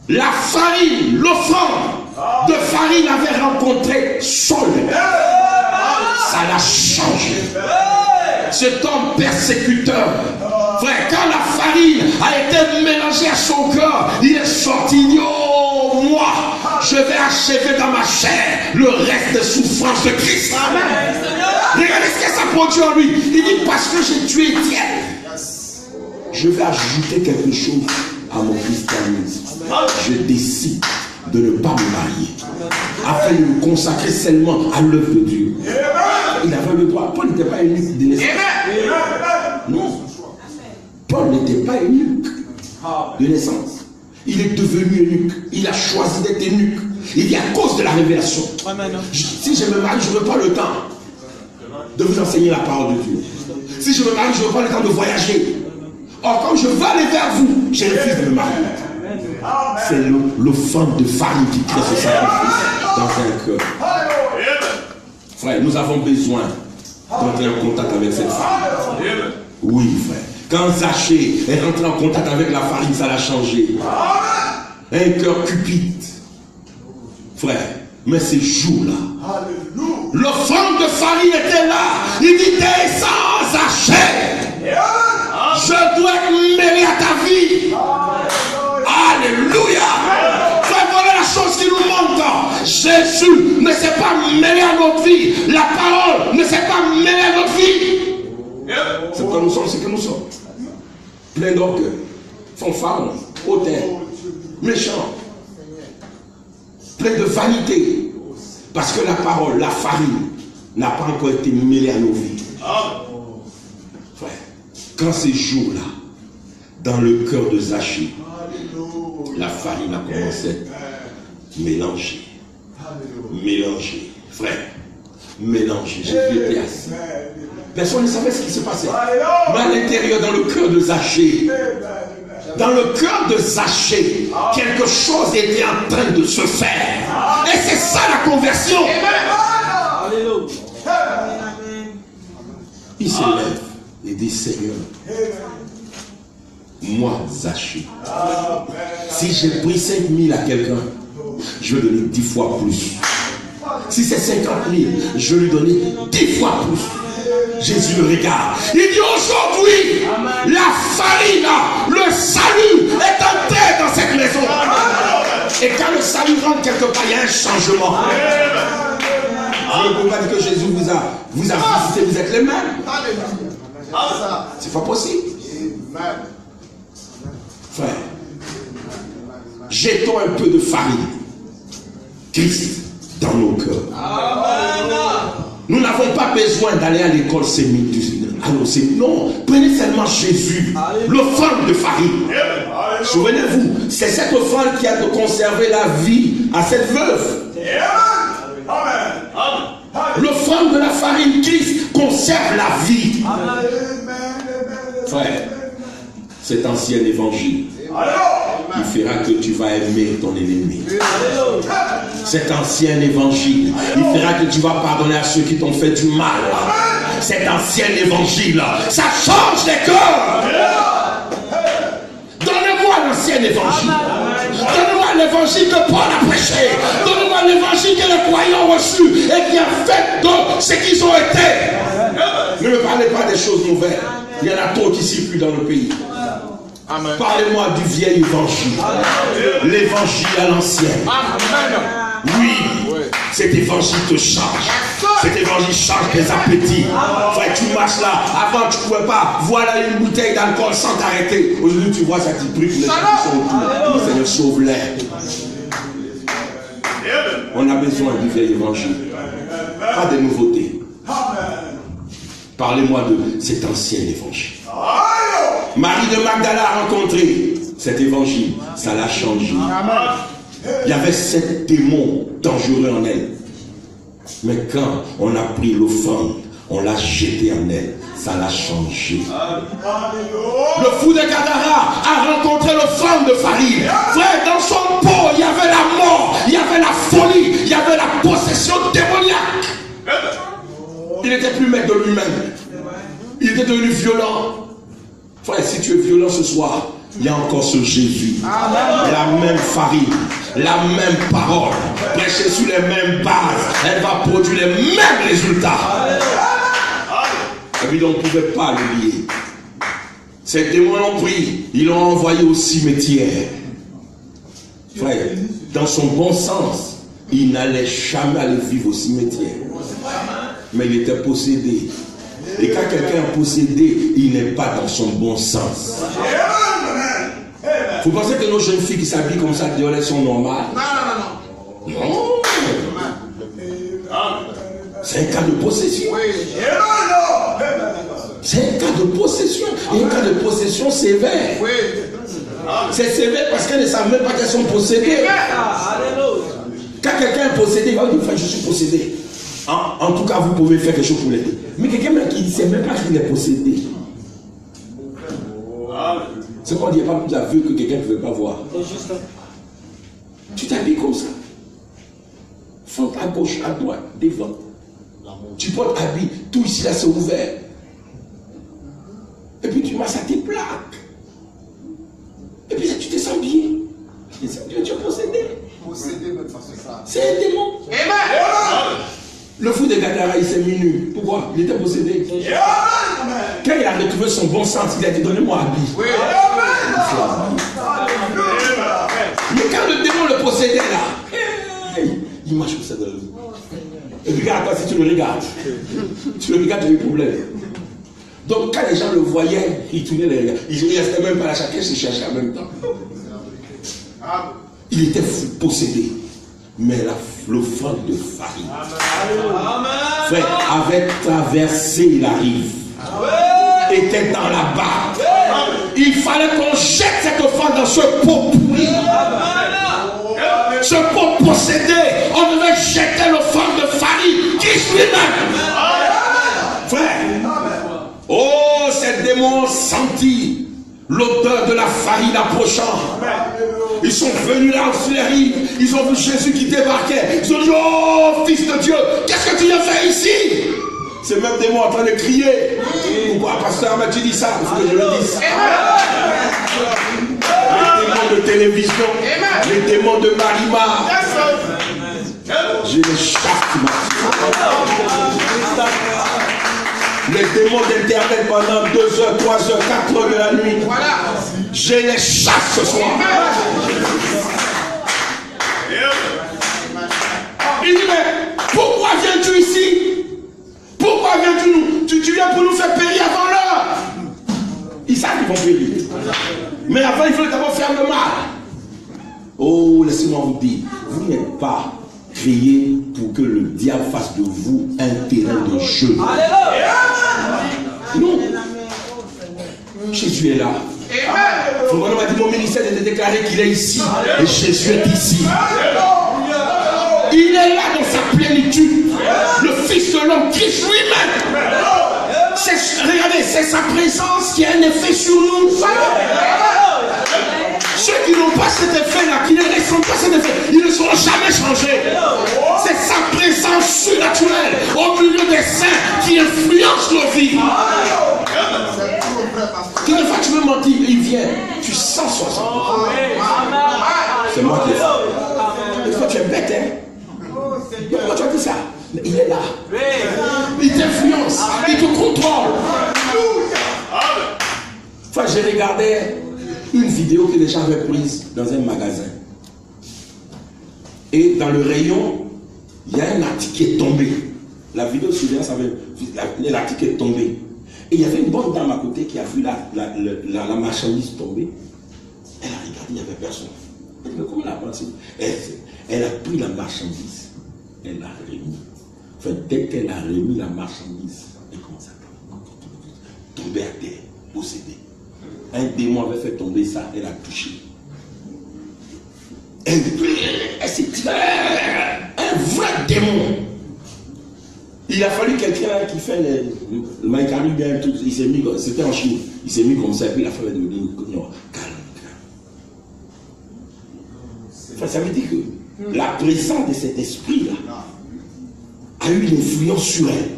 la farine, l'offrande de farine avait rencontré Saul. Ça l'a changé. Cet homme persécuteur, frère, quand la farine a été mélangée à son cœur, il est sorti. Oh, moi, je vais achever dans ma chair le reste des souffrances de Christ. Amen. Regardez ce que ça produit en lui. Il dit, parce que j'ai tué Étienne, je vais ajouter quelque chose à mon christianisme. Je décide de ne pas me marier, afin de me consacrer seulement à l'œuvre de Dieu. Il avait le droit. Paul n'était pas eunuque de naissance. Non. Paul n'était pas eunuque de naissance. Il est devenu eunuque. Il a choisi d'être eunuque. Il dit à cause de la révélation. Si je me marie, je veux pas le temps de vous enseigner la parole de Dieu. Si je me marie, je veux pas le temps de voyager. Or, comme je veux aller vers vous, j'ai refusé de me marier. C'est l'offrande de farine qui crée ce sacrifice dans un cœur. Frère, nous avons besoin d'entrer en contact avec cette farine. Oui, frère. Quand Zachée est rentré en contact avec la farine, ça l'a changé. Un cœur cupide. Frère, mais ces jours-là, l'offrande de farine était là. Il dit, descends, Zachée. Je dois être mêlé à ta vie. Alléluia. Frère, voilà la chose qui nous manque. Jésus ne s'est pas mêlé à notre vie. La parole ne s'est pas mêlée à notre vie. C'est quoi nous sommes, c'est que nous sommes. Plein d'orgueil, fanfaron, hautain, méchant, plein de vanité. Parce que la parole, la farine, n'a pas encore été mêlée à nos vies. Frère, quand ces jours-là, dans le cœur de Zachée, la farine a commencé à mélanger. Mélanger. Frère, mélanger. Jésus était assis. Personne ne savait ce qui se passait. Mais à l'intérieur, dans le cœur de Zachée, quelque chose était en train de se faire. Et c'est ça la conversion. Il se lève et dit, Seigneur, moi, Zachée, si j'ai pris 5 000 à quelqu'un, je vais donner 10 fois plus. Si c'est 50 000, je vais lui donner 10 fois plus. Jésus le regarde. Il dit aujourd'hui, la farine, le salut est entré dans cette maison. Et quand le salut rentre quelque part, il y a un changement. Vous ne pouvez pas dire que Jésus vous a visité, vous êtes les mêmes. C'est pas possible. Frère, jetons un peu de farine, Christ, dans nos cœurs. Nous n'avons pas besoin d'aller à l'école sémite. Non, prenez seulement Jésus, l'offrande de farine. Souvenez-vous, c'est cette offrande qui a de conserver la vie à cette veuve. L'offrande de la farine, Christ conserve la vie. Frère, cet ancien évangile, il fera que tu vas aimer ton ennemi. Cet ancien évangile, il fera que tu vas pardonner à ceux qui t'ont fait du mal. Cet ancien évangile, ça change les cœurs. Donnez-moi l'ancien évangile. Donnez-moi l'évangile que Paul a prêché. Donnez-moi l'évangile que les croyants ont reçu et qui a fait de ce qu'ils ont été. Ne me parlez pas des choses nouvelles. Il y en a trop qui circulent dans le pays. Parlez-moi du vieil évangile. L'évangile à l'ancienne. Oui, cet évangile te change. Cet évangile change tes appétits. Frère, tu marches là. Avant, tu ne pouvais pas. Voilà une bouteille d'alcool sans t'arrêter. Aujourd'hui, tu vois ça qui brûle. Les gens qui sont autour. Le Seigneur sauve l'air. On a besoin du vieil évangile. Pas de nouveautés. Parlez-moi de cet ancien évangile. Marie de Magdala a rencontré cet évangile. Ça l'a changé. Il y avait 7 démons dangereux en elle. Mais quand on a pris l'offrande, On l'a jeté en elle. Ça l'a changé. Le fou de Gadara a rencontré le femme de farine. Frère, dans son pot, il y avait la mort, il y avait la folie, il y avait la possession démoniaque. Il n'était plus maître de lui-même. Il était devenu violent. Frère, si tu es violent ce soir, il y a encore ce Jésus. La même farine, la même parole, prêchée sur les mêmes bases. Elle va produire les mêmes résultats. Et puis on ne pouvait pas le lier. Ces démons l'ont pris, ils l'ont envoyé au cimetière. Frère, dans son bon sens, il n'allait jamais aller vivre au cimetière. Mais il était possédé. Et quand quelqu'un est possédé, il n'est pas dans son bon sens. Vous pensez que nos jeunes filles qui s'habillent comme ça, elles sont normales? Non. C'est un cas de possession. C'est un cas de possession. Et un cas de possession sévère. C'est sévère parce qu'elles ne savent même pas qu'elles sont possédées. Quand quelqu'un est possédé, il va dire, je suis possédé. En tout cas, vous pouvez faire quelque chose pour l'aider. Mais quelqu'un qui ne sait même pas qu'il est possédé. C'est qu'on ne dit pas plus aveu que quelqu'un ne veut pas voir. Tu t'habilles comme ça. Fond à gauche, à droite, devant. Tu portes habit, tout ici là c'est ouvert. Et puis tu masses à tes plaques. Et puis là tu te sens bien. Tu es possédé. C'est un démon. Le fou de Gadara, il s'est mis nu. Pourquoi? Il était possédé. Quand il a retrouvé son bon sens, il a dit donnez-moi habit. Mais quand le démon le possédait là, il marche comme ça dans le lit. Et puis regarde toi, si tu le regardes, tu as des problèmes. Donc quand les gens le voyaient, ils tournaient les regards. Ils ne restaient même pas là, chacun se cherchait en même temps. Il était possédé. Mais l'offrande de farine. Frère, avec traversé, il arrive. Était dans la barque. Il fallait qu'on jette cette offrande dans ce pot pourri. Ce pot possédé, on devait jeter l'offrande de farine qui suit même. Frère, oh, ces démons sentis l'odeur de la farine approchant. Ils sont venus là sur les rives. Ils ont vu Jésus qui débarquait. Ils ont dit, oh, fils de Dieu, qu'est-ce que tu viens faire ici? C'est même des mots en train de crier. Pourquoi, pasteur, mais tu dis ça? Il faut que je le dise. Les démons de télévision, les démons de Marimar, je les chasse. Les démons d'internet pendant 2 heures, 3 heures, 4 heures de la nuit. Je les chasse ce soir. Il dit, mais pourquoi viens-tu ici? Pourquoi viens-tu nous? Tu viens pour nous faire périr avant l'heure. Ils savent qu'ils vont périr. Mais avant, il faut d'abord faire le mal. Oh, laissez-moi vous dire, vous n'êtes pas créé pour que le diable fasse de vous un terrain de jeu. Non. Jésus est là. On m'a dit, mon ministère était déclaré qu'il est ici. Et Jésus est ici. Il est là dans sa plénitude. Le Fils de l'homme, Christ lui-même. Regardez, c'est sa présence qui a un effet sur nous. Ceux qui n'ont pas cet effet-là, qui ne ressentent pas cet effet, ils ne seront jamais changés. C'est sa présence surnaturelle au milieu des saints qui influence nos vies. Une fois tu veux mentir, il vient. Tu sens 60. C'est moi qui ai fait. Une fois tu es bête, hein? Pourquoi tu as dit ça? Mais il est là. Il t'influence. Il te contrôle. Enfin, j'ai regardé une vidéo que les gens avaient prise dans un magasin. Et dans le rayon, il y a un article qui est tombé. La vidéo surveillance avait... L'article est tombé. Et il y avait une bonne dame à côté qui a vu la marchandise tomber. Elle a regardé, il n'y avait personne. Elle dit, mais comment elle a pensé? Elle a pris la marchandise. Elle l'a remis. Enfin, dès qu'elle a remis la marchandise, elle commence à tomber à terre, possédée. Un démon avait fait tomber ça, elle a touché. Elle s'est tirée. Un vrai démon. Il a fallu quelqu'un qui fait le maïkari bien tout. Il s'est mis, c'était en Chine. Il s'est mis comme ça, et puis il a fait devenir calme. Enfin, ça veut dire que la présence de cet esprit-là a eu une influence sur elle.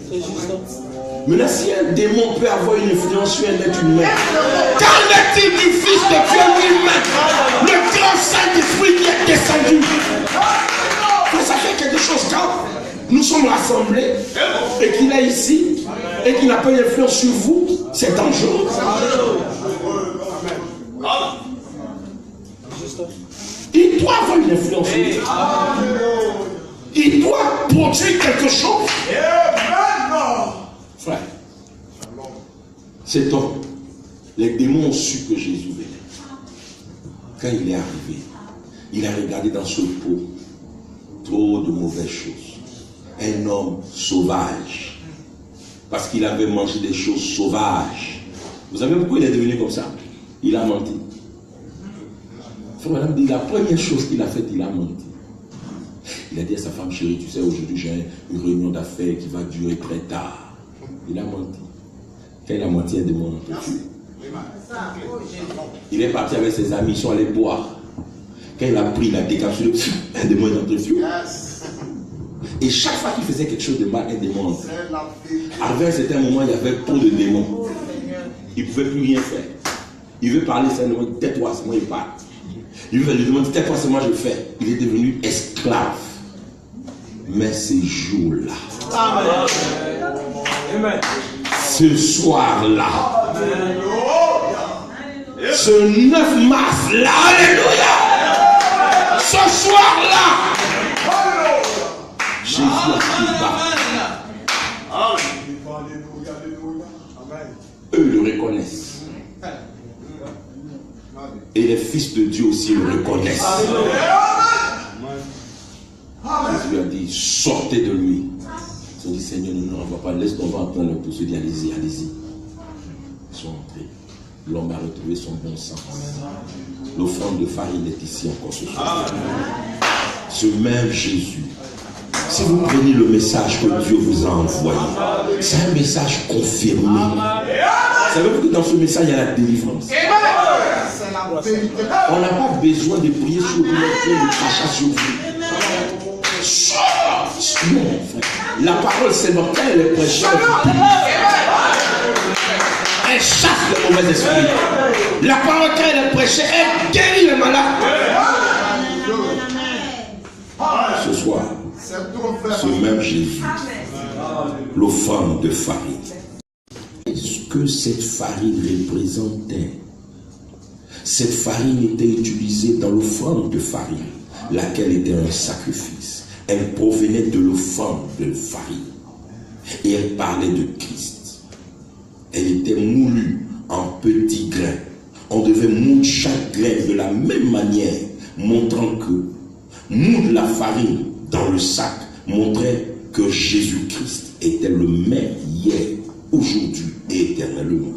Maintenant, si un démon peut avoir une influence sur un être humain, qu'en est-il du Fils de Dieu lui-même, le grand Saint-Esprit qui est descendu? Ça fait quelque chose quand nous sommes rassemblés et qu'il est ici et qu'il n'a pas d'influence sur vous, c'est dangereux. Il doit avoir une influence sur vous. Il doit produire quelque chose. Frère, cet homme, les démons ont su que Jésus venait. Quand il est arrivé, il a regardé dans ce pot trop de mauvaises choses. Un homme sauvage. Parce qu'il avait mangé des choses sauvages. Vous savez pourquoi il est devenu comme ça? Il a menti. Frère, madame dit, la première chose qu'il a faite, il a menti. Il a dit à sa femme, chérie, tu sais, aujourd'hui j'ai une réunion d'affaires qui va durer très tard. Il a menti. Quand il a menti, un démon l'a tué. Il est parti avec ses amis, ils sont allés boire. Quand il a pris, il a décapsulé, un démon est entré. Et chaque fois qu'il faisait quelque chose de mal, un démon entrait. Arrivé à un certain moment, il y avait trop de démons. Il ne pouvait plus rien faire. Il veut parler, c'est un démon, tais-toi, c'est moi, il parle. Il veut lui demander, tais-toi, c'est moi, je fais. Il est devenu esclave. Mais ces jours-là, ce soir-là, ce 9 mars-là, alléluia, ce soir-là, Jésus a pris bas. Eux le reconnaissent. Et les fils de Dieu aussi le reconnaissent. Jésus lui a dit, sortez de lui. Ils ont dit, Seigneur, ne nous renvoie pas, laisse ton vent entendre pour se dire, allez-y, allez-y. Ils sont entrés. L'homme a retrouvé son bon sens. L'offrande de farine est ici encore ce soir. Ce même Jésus, si vous prenez le message que Dieu vous a envoyé, c'est un message confirmé. Savez-vous que dans ce message, il y a la délivrance. On n'a pas besoin de prier sur vous, de cracher sur vous. Non, la parole, c'est dans elle est prêchée. Elle chasse les mauvais esprits. La parole, quand elle est prêchée, elle guérit les malades. Ce soir, ce même Jésus, l'offrande de farine. Est-ce que cette farine représentait? Cette farine était utilisée dans l'offrande de farine, laquelle était un sacrifice. Elle provenait de l'offrande de farine. Et elle parlait de Christ. Elle était moulue en petits grains. On devait moudre chaque grain de la même manière, montrant que moudre la farine dans le sac montrait que Jésus-Christ était le même hier, aujourd'hui et éternellement.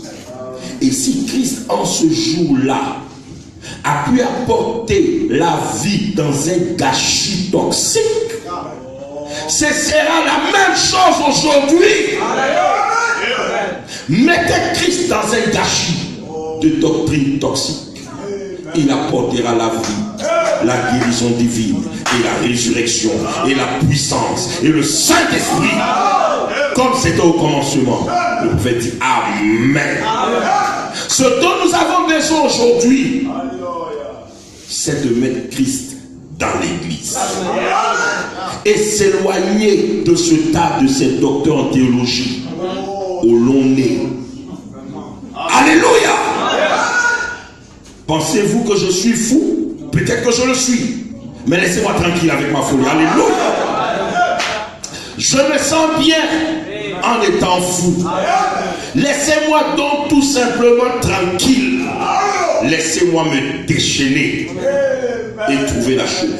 Et si Christ en ce jour-là a pu apporter la vie dans un gâchis toxique, ce sera la même chose aujourd'hui. Mettez Christ dans un gâchis de doctrine toxique. Il apportera la vie, la guérison divine et la résurrection et la puissance et le Saint-Esprit comme c'était au commencement. Le prophète dit Amen. Ce dont nous avons besoin aujourd'hui, c'est de mettre Christ dans l'église et s'éloigner de ce tas de ces docteurs en théologie au long nez. Alléluia. Pensez-vous que je suis fou? Peut-être que je le suis, mais laissez-moi tranquille avec ma folie. Alléluia. Je me sens bien en étant fou. Laissez-moi donc tout simplement tranquille. Laissez-moi me déchaîner et trouver la chose.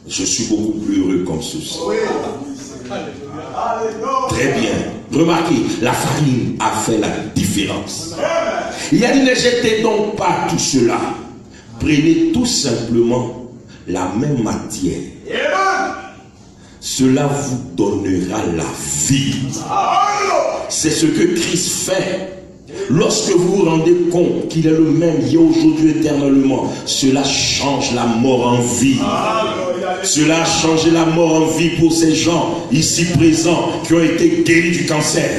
Je suis beaucoup plus heureux comme ceci. Très bien. Remarquez, la farine a fait la différence. Il a dit, ne jetez donc pas tout cela. Prenez tout simplement la même matière. cela vous donnera la vie. C'est ce que Christ fait. Lorsque vous vous rendez compte qu'il est le même hier, aujourd'hui, éternellement, cela change la mort en vie. Cela a changé la mort en vie pour ces gens ici présents qui ont été guéris du cancer.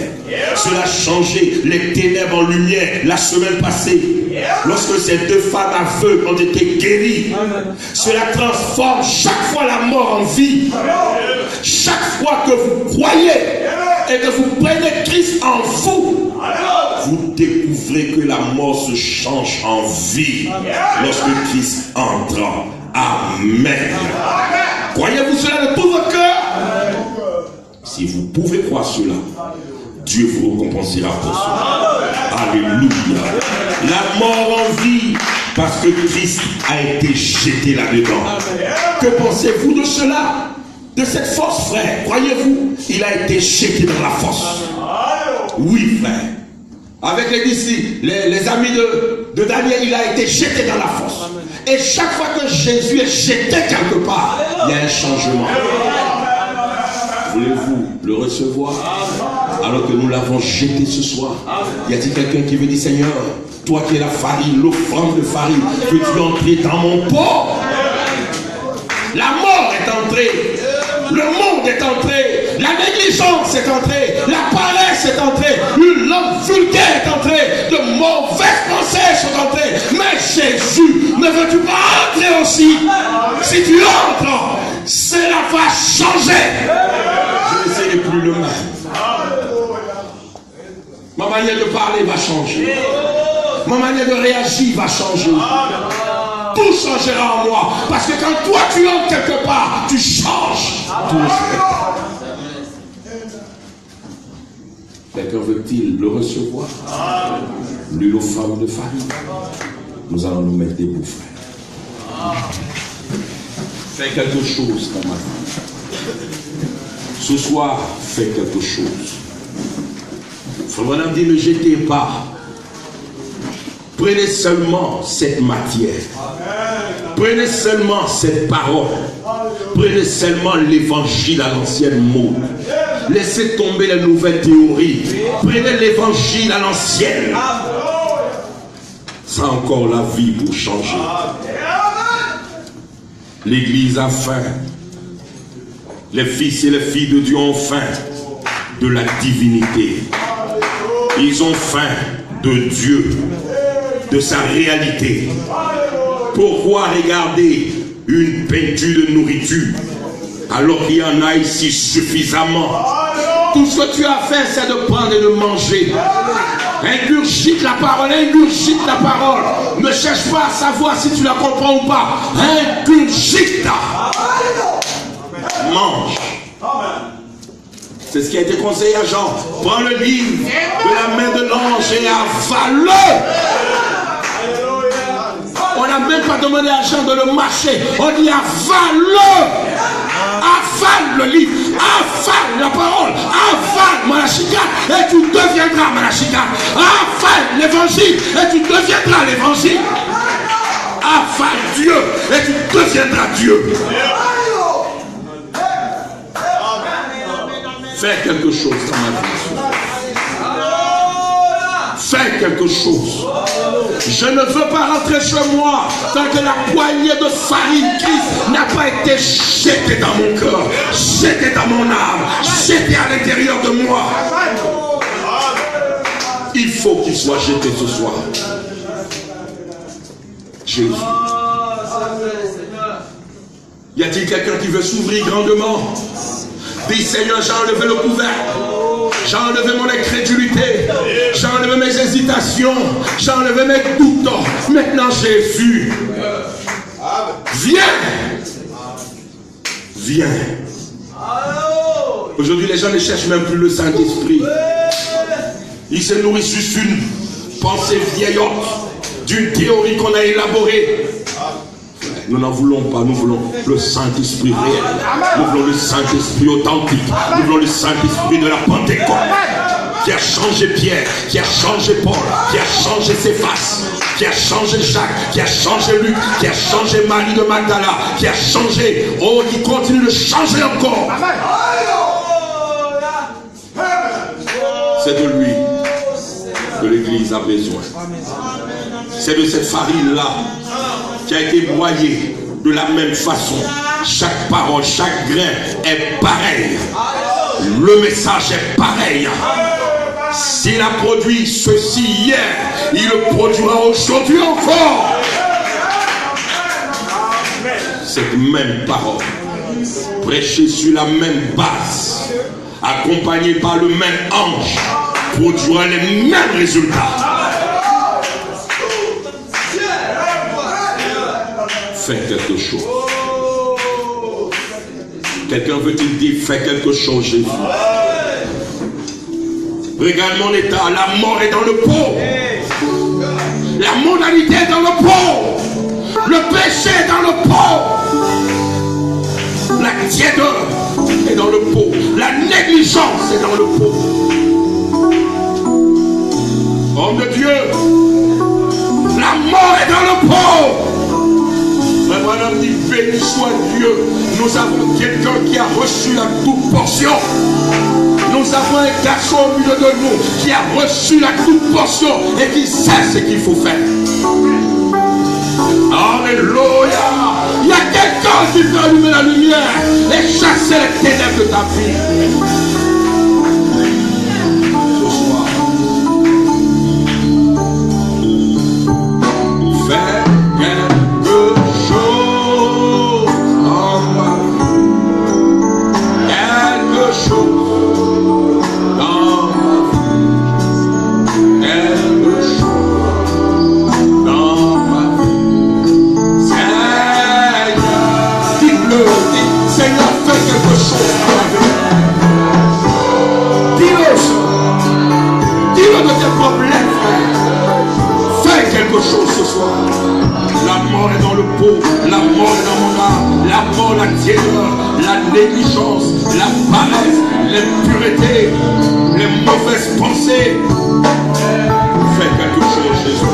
Cela a changé les ténèbres en lumière la semaine passée. Lorsque ces deux femmes aveugles ont été guéries, cela transforme chaque fois la mort en vie. Chaque fois que vous croyez et que vous prenez Christ en vous, vous découvrez que la mort se change en vie lorsque Christ entre. Amen. Croyez-vous cela de tout votre cœur? Si vous pouvez croire cela, Dieu vous récompensera pour cela. Alléluia. La mort en vie, parce que Christ a été jeté là-dedans. Que pensez-vous de cela? De cette force, frère? Croyez-vous? Il a été jeté dans la fosse. Oui, frère. Avec les disciples, les amis de Daniel, il a été jeté dans la fosse. Et chaque fois que Jésus est jeté quelque part, il y a un changement. Voulez-vous le recevoir alors que nous l'avons jeté ce soir? Y a-t-il quelqu'un qui veut dire, Seigneur, toi qui es la farine, l'offrande de farine, veux-tu entrer dans mon pot? La mort est entrée, le monde est entré, la négligence est entrée, la paresse est entrée, une langue vulgaire est entrée, de mauvaises pensées sont entrées. Mais Jésus, ne veux-tu pas entrer aussi? Si tu entres, cela va changer. Je ne serai plus le même. Ma manière de parler va changer. Ma manière de réagir va changer. Tout changera en moi. Parce que quand toi tu entres quelque part, tu changes tout le spectacle. Quelqu'un veut-il le recevoir? L'huile aux femmes de farine. Nous allons nous mettre debout, frère. Fais quelque chose dans ma vie. Ce soir, fais quelque chose. Frère Branham dit, ne jetez pas. Prenez seulement cette matière. Prenez seulement cette parole. Prenez seulement l'évangile à l'ancienne mode. Laissez tomber les nouvelles théories. Prenez l'évangile à l'ancienne. Ça a encore la vie pour changer. L'église a faim. Les fils et les filles de Dieu ont faim de la divinité. Ils ont faim de Dieu, de sa réalité. Pourquoi regarder une peinture de nourriture alors qu'il y en a ici suffisamment? Tout ce que tu as fait, c'est de prendre et de manger. Ingurgite la parole, ingurgite la parole. Ne cherche pas à savoir si tu la comprends ou pas. Ingurgite. Mange. C'est ce qui a été conseillé à Jean. Prends le livre de la main de l'ange et avale-le. On n'a même pas demandé à Jean de le mâcher. On dit avale-le. Avale le livre. Avale la parole. Avale Malachika et tu deviendras Malachika. Avale l'évangile et tu deviendras l'évangile. Avale Dieu et tu deviendras Dieu. Fais quelque chose dans ma vie. Fais quelque chose. Je ne veux pas rentrer chez moi tant que la poignée de farine Christ n'a pas été jetée dans mon cœur, jetée dans mon âme, jetée à l'intérieur de moi. Il faut qu'il soit jeté ce soir. Jésus. Y a-t-il quelqu'un qui veut s'ouvrir grandement? Dis, Seigneur, j'ai enlevé le couvercle, j'ai enlevé mon incrédulité, j'ai enlevé mes hésitations, j'ai enlevé mes doutes. Maintenant, Jésus, viens, viens. Aujourd'hui, les gens ne cherchent même plus le Saint-Esprit. Ils se nourrissent juste d'une pensée vieillotte, d'une théorie qu'on a élaborée. Nous n'en voulons pas, nous voulons le Saint-Esprit réel. Nous voulons le Saint-Esprit authentique. Nous voulons le Saint-Esprit de la Pentecôte. qui a changé Pierre, qui a changé Paul, qui a changé Céphas, qui a changé Jacques, qui a changé Luc, qui a changé Marie de Magdala, qui a changé, oh, qui continue de changer encore. C'est de lui que l'Église a besoin. C'est de cette farine-là qui a été broyée de la même façon. Chaque parole, chaque grain est pareil. Le message est pareil. S'il a produit ceci hier, il le produira aujourd'hui encore. Cette même parole, prêchée sur la même base, accompagnée par le même ange, produira les mêmes résultats. Fais quelque chose. Quelqu'un veut-il dire, fais quelque chose, Jésus? Regarde mon état, la mort est dans le pot. La mondanité est dans le pot. Le péché est dans le pot. La tiédeur est dans le pot. La négligence est dans le pot. Homme de Dieu, la mort est dans le pot. Mais madame dit, béni soit Dieu. Nous avons quelqu'un qui a reçu la toute portion. Nous avons un garçon au milieu de nous qui a reçu la toute portion et qui sait ce qu'il faut faire. Alléluia. Il y a quelqu'un qui peut allumer la lumière et chasser les ténèbres de ta vie. Ce soir, fais quelque chose en moi. Quelque chose. Seigneur, fais quelque chose dans ma vie. Dis-le de tes problèmes, frère. Fais quelque chose ce soir. La mort est dans le pot, la mort est dans mon âme, la mort, la tiédeur, la négligence, la paresse, l'impureté, les mauvaises pensées. Fais quelque chose, Jésus.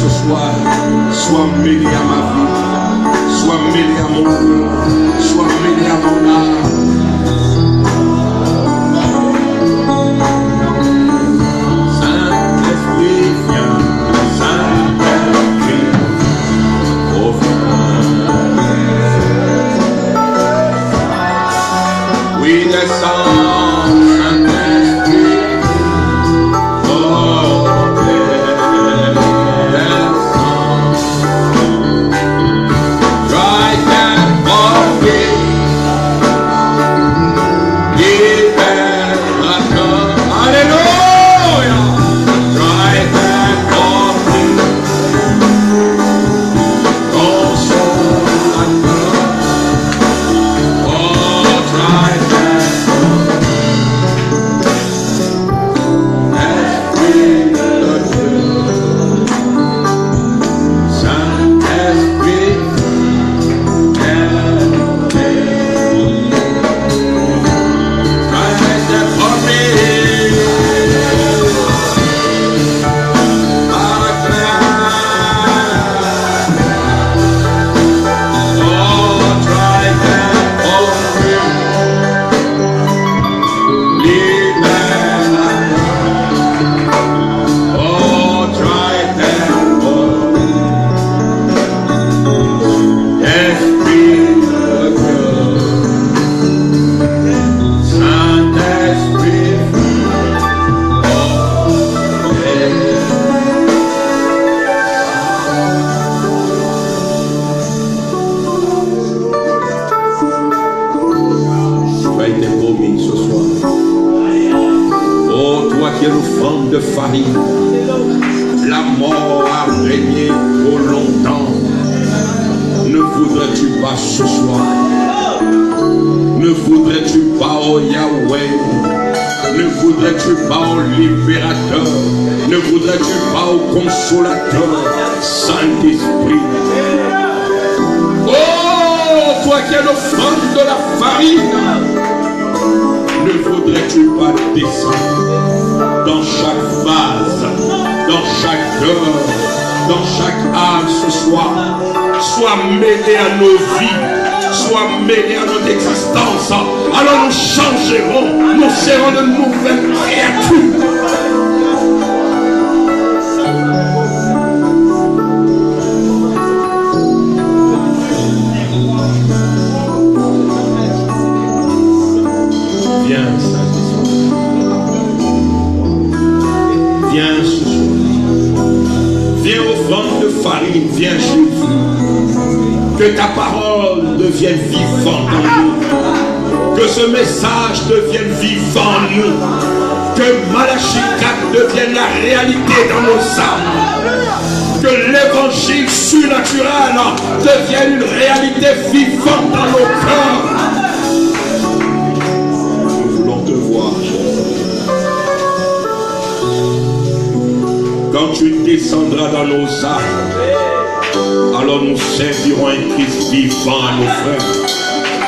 ce soir soit mêlé à ma vie, soit mêlé à mon cœur, soit mêlé à mon âme. Saint-Esprit, viens, Saint-Esprit, oh viens. Oui, descends, Saint-Esprit.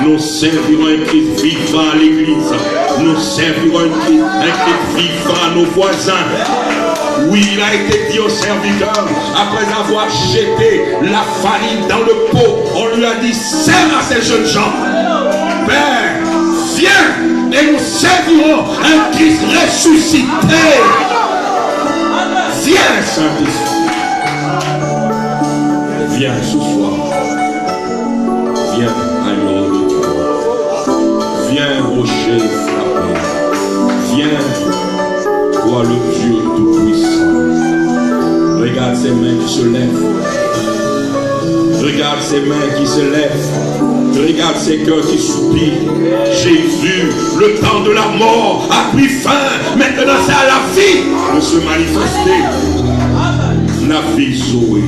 Nous servirons un Christ vivant à l'église. Nous servirons un Christ vivant à nos voisins. Oui, il a été dit au serviteur, après avoir jeté la farine dans le pot, on lui a dit, sers à ces jeunes gens. Père, viens et nous servirons un Christ ressuscité. Viens, Saint-Esprit. Viens ce soir. Viens, agneau de Dieu. Viens, rocher frappé. Viens, toi le Dieu tout-puissant. Regarde ces mains qui se lèvent. Regarde ces mains qui se lèvent. Regarde ces cœurs qui soupirent. Jésus, le temps de la mort a pris fin. Maintenant, c'est à la vie de se manifester. La vie Zoé.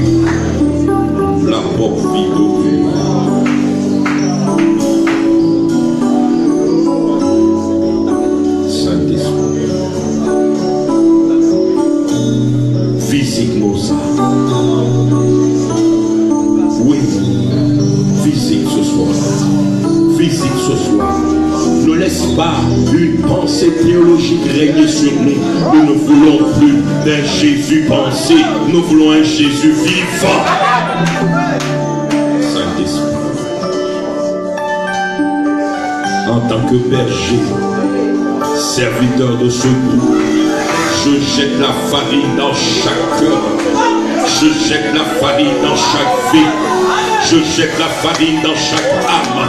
La propre vie de Dieu. Saint-Esprit. Visite nos âmes. Oui, visite ce soir. Visite ce soir. Ne laisse laisse pas une pensée théologique régner sur nous. Nous ne voulons plus d'un Jésus pensé, nous voulons un Jésus vivant. Saint-Esprit, en tant que berger, serviteur de ce groupe, je jette la farine dans chaque cœur, je jette la farine dans chaque vie, je jette la farine dans chaque âme.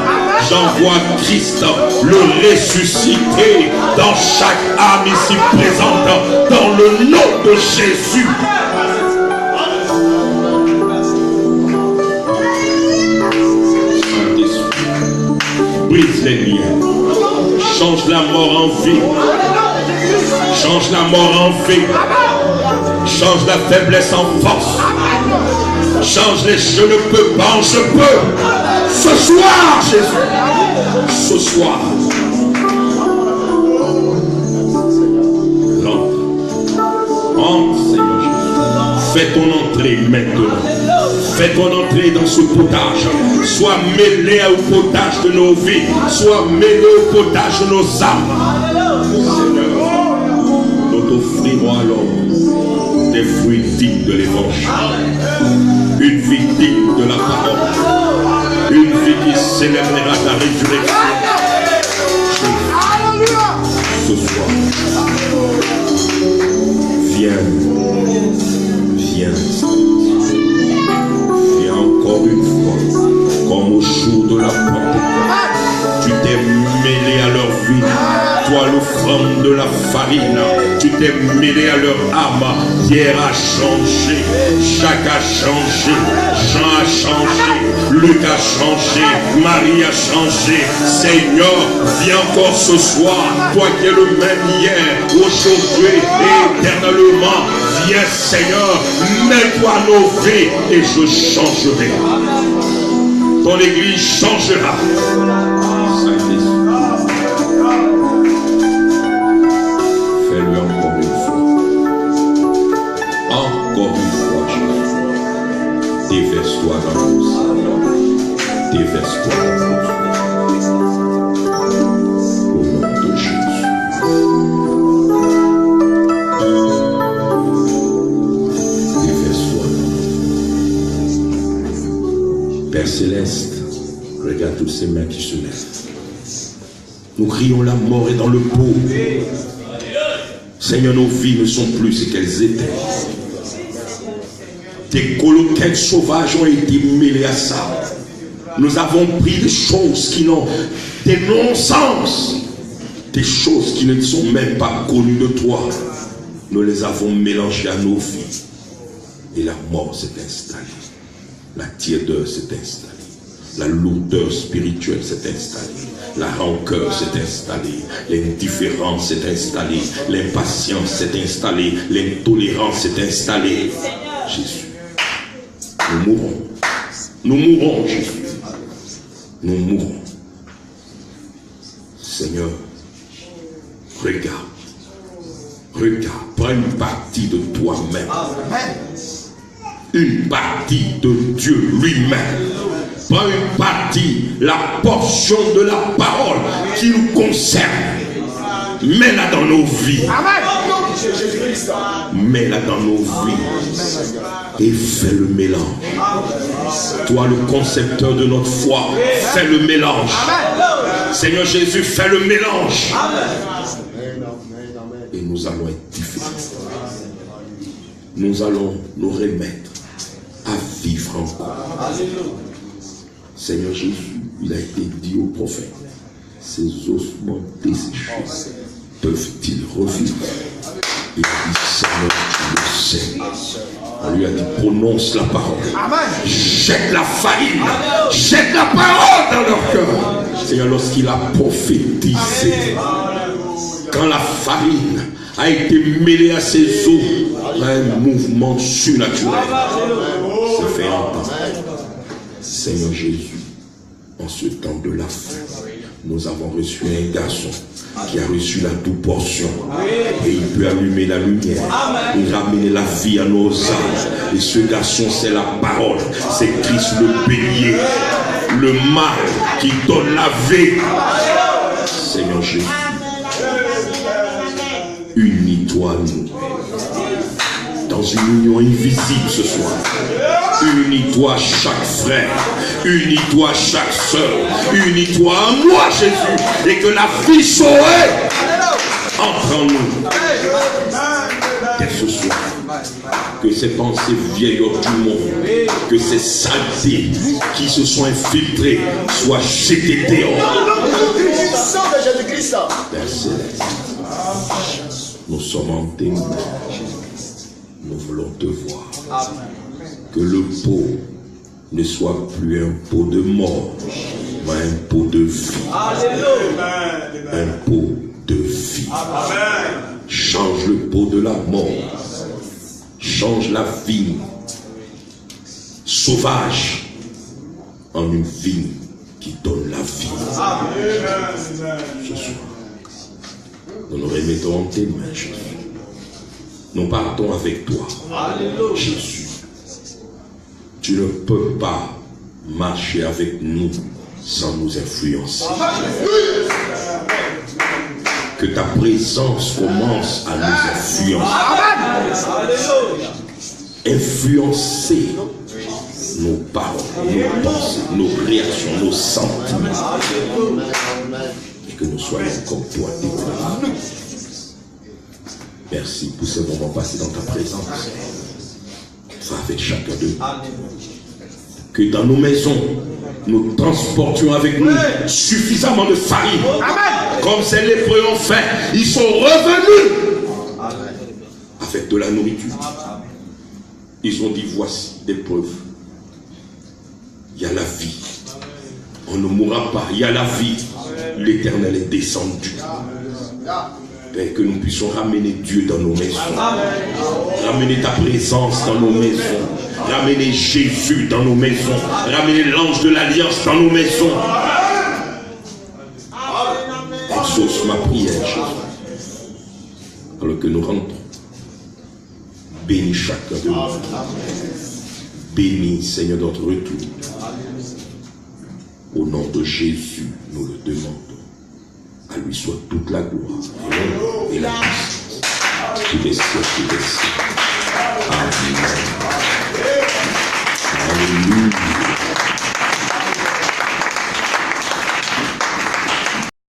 J'envoie Christ, le ressuscité, dans chaque âme ici présente, dans le nom de Jésus. Saint-Esprit, brise les liens, change la mort en vie, change la mort en vie, change la faiblesse en force, change les je ne peux pas en je peux. Ce soir, Jésus, ce soir, entre, Seigneur Jésus, fais ton entrée maintenant. Fais ton entrée dans ce potage. Sois mêlé au potage de nos vies. Sois mêlé au potage de nos âmes. Seigneur, nous t'offrirons alors des fruits dignes de l'évangile. Une vie digne de la parole. Une vie qui célébrera ta résurrection. Ce soir, viens. Viens encore une fois, comme au jour de la Pentecôte. Tu t'es mêlé à leur vie, toi l'offrande de la farine. Tu t'es mêlé à leur âme. Pierre a changé, Jacques a changé, Jean a changé, Luc a changé, Marie a changé. Seigneur, viens encore ce soir, toi qui es le même hier, aujourd'hui et éternellement. Viens Seigneur, mets-toi nos vies et je changerai. Ton église changera. Fais-le encore une fois. Encore une fois, Jésus. Déverse-toi dans nous. Déverse-toi dans nous. Au nom de Jésus. Déverse-toi. Père Céleste, regarde toutes ces mains qui se lèvent. Nous crions la mort est dans le pot. Seigneur, nos vies ne sont plus ce qu'elles étaient. Des coloquettes sauvages ont été mêlées à ça. Nous avons pris des choses qui n'ont des non-sens, des choses qui ne sont même pas connues de toi. Nous les avons mélangées à nos vies. Et la mort s'est installée. La tiédeur s'est installée. La lourdeur spirituelle s'est installée. La rancœur s'est installée. L'indifférence s'est installée. L'impatience s'est installée. L'intolérance s'est installée. Jésus, nous mourrons. Nous mourrons, Jésus. Nous mourrons. Seigneur, regarde. Regarde. Prends une partie de toi-même. Une partie de Dieu lui-même. Prends une partie, la portion de la parole qui nous concerne. Mets-la dans nos vies. Mets-la dans nos vies. Et fais le mélange. Toi, le concepteur de notre foi, fais le mélange. Seigneur Jésus, fais le mélange. Et nous allons être différents. Nous allons nous remettre à vivre encore. Seigneur Jésus, il a été dit au prophète, ces ossements desséchés peuvent-ils revivre? Et il dit, Seigneur, tu le sais. On lui a dit, prononce la parole. Jette la farine. Jette la parole dans leur cœur. Seigneur, lorsqu'il a prophétisé, quand la farine a été mêlée à ses os, un mouvement surnaturel s'est fait entendre. Seigneur Jésus, en ce temps de la fin, nous avons reçu un garçon qui a reçu la double portion et il peut allumer la lumière et ramener la vie à nos âmes. Et ce garçon, c'est la parole, c'est Christ le bélier, le mal qui donne la vie. Seigneur Jésus, unis-toi nous dans une union invisible ce soir. Unis-toi chaque frère, unis-toi chaque soeur, unis-toi à moi Jésus, et que la vie sauvée entre en nous dès ce soir. Que ces pensées vieillottes du monde, que ces saletés qui se sont infiltrées soient jetées dehors. Père Céleste, nous sommes en tes mains. Nous voulons te voir. Que le pot ne soit plus un pot de mort, mais un pot de vie. Un pot de vie. Change le pot de la mort. Change la vigne sauvage en une vigne qui donne la vie. Ce soir, nous nous remettons en tes mains, Jésus. Nous partons avec toi, Jésus. Tu ne peux pas marcher avec nous sans nous influencer. Que ta présence commence à nous influencer. Influencer nos paroles, nos pensées, nos réactions, nos sentiments. Et que nous soyons comme toi, développés. Merci pour ce moment passé dans ta présence. Sois avec chacun de nous. Que dans nos maisons, nous transportions avec nous suffisamment de farine. Comme ces lépreux ont fait, ils sont revenus avec de la nourriture. Ils ont dit, voici des preuves. Il y a la vie. On ne mourra pas. Il y a la vie. L'Éternel est descendu. Père, que nous puissions ramener Dieu dans nos maisons. Ramener ta présence dans nos maisons. Ramener Jésus dans nos maisons. Ramener l'ange de l'Alliance dans nos maisons. Exauce ma prière, Jésus. Alors que nous rentrons. Bénis chacun de nous. Bénis, Seigneur, notre retour. Au nom de Jésus, nous le demandons. À lui soit toute la gloire et la puissance. Tous les siècles, tous les siècles. Amen.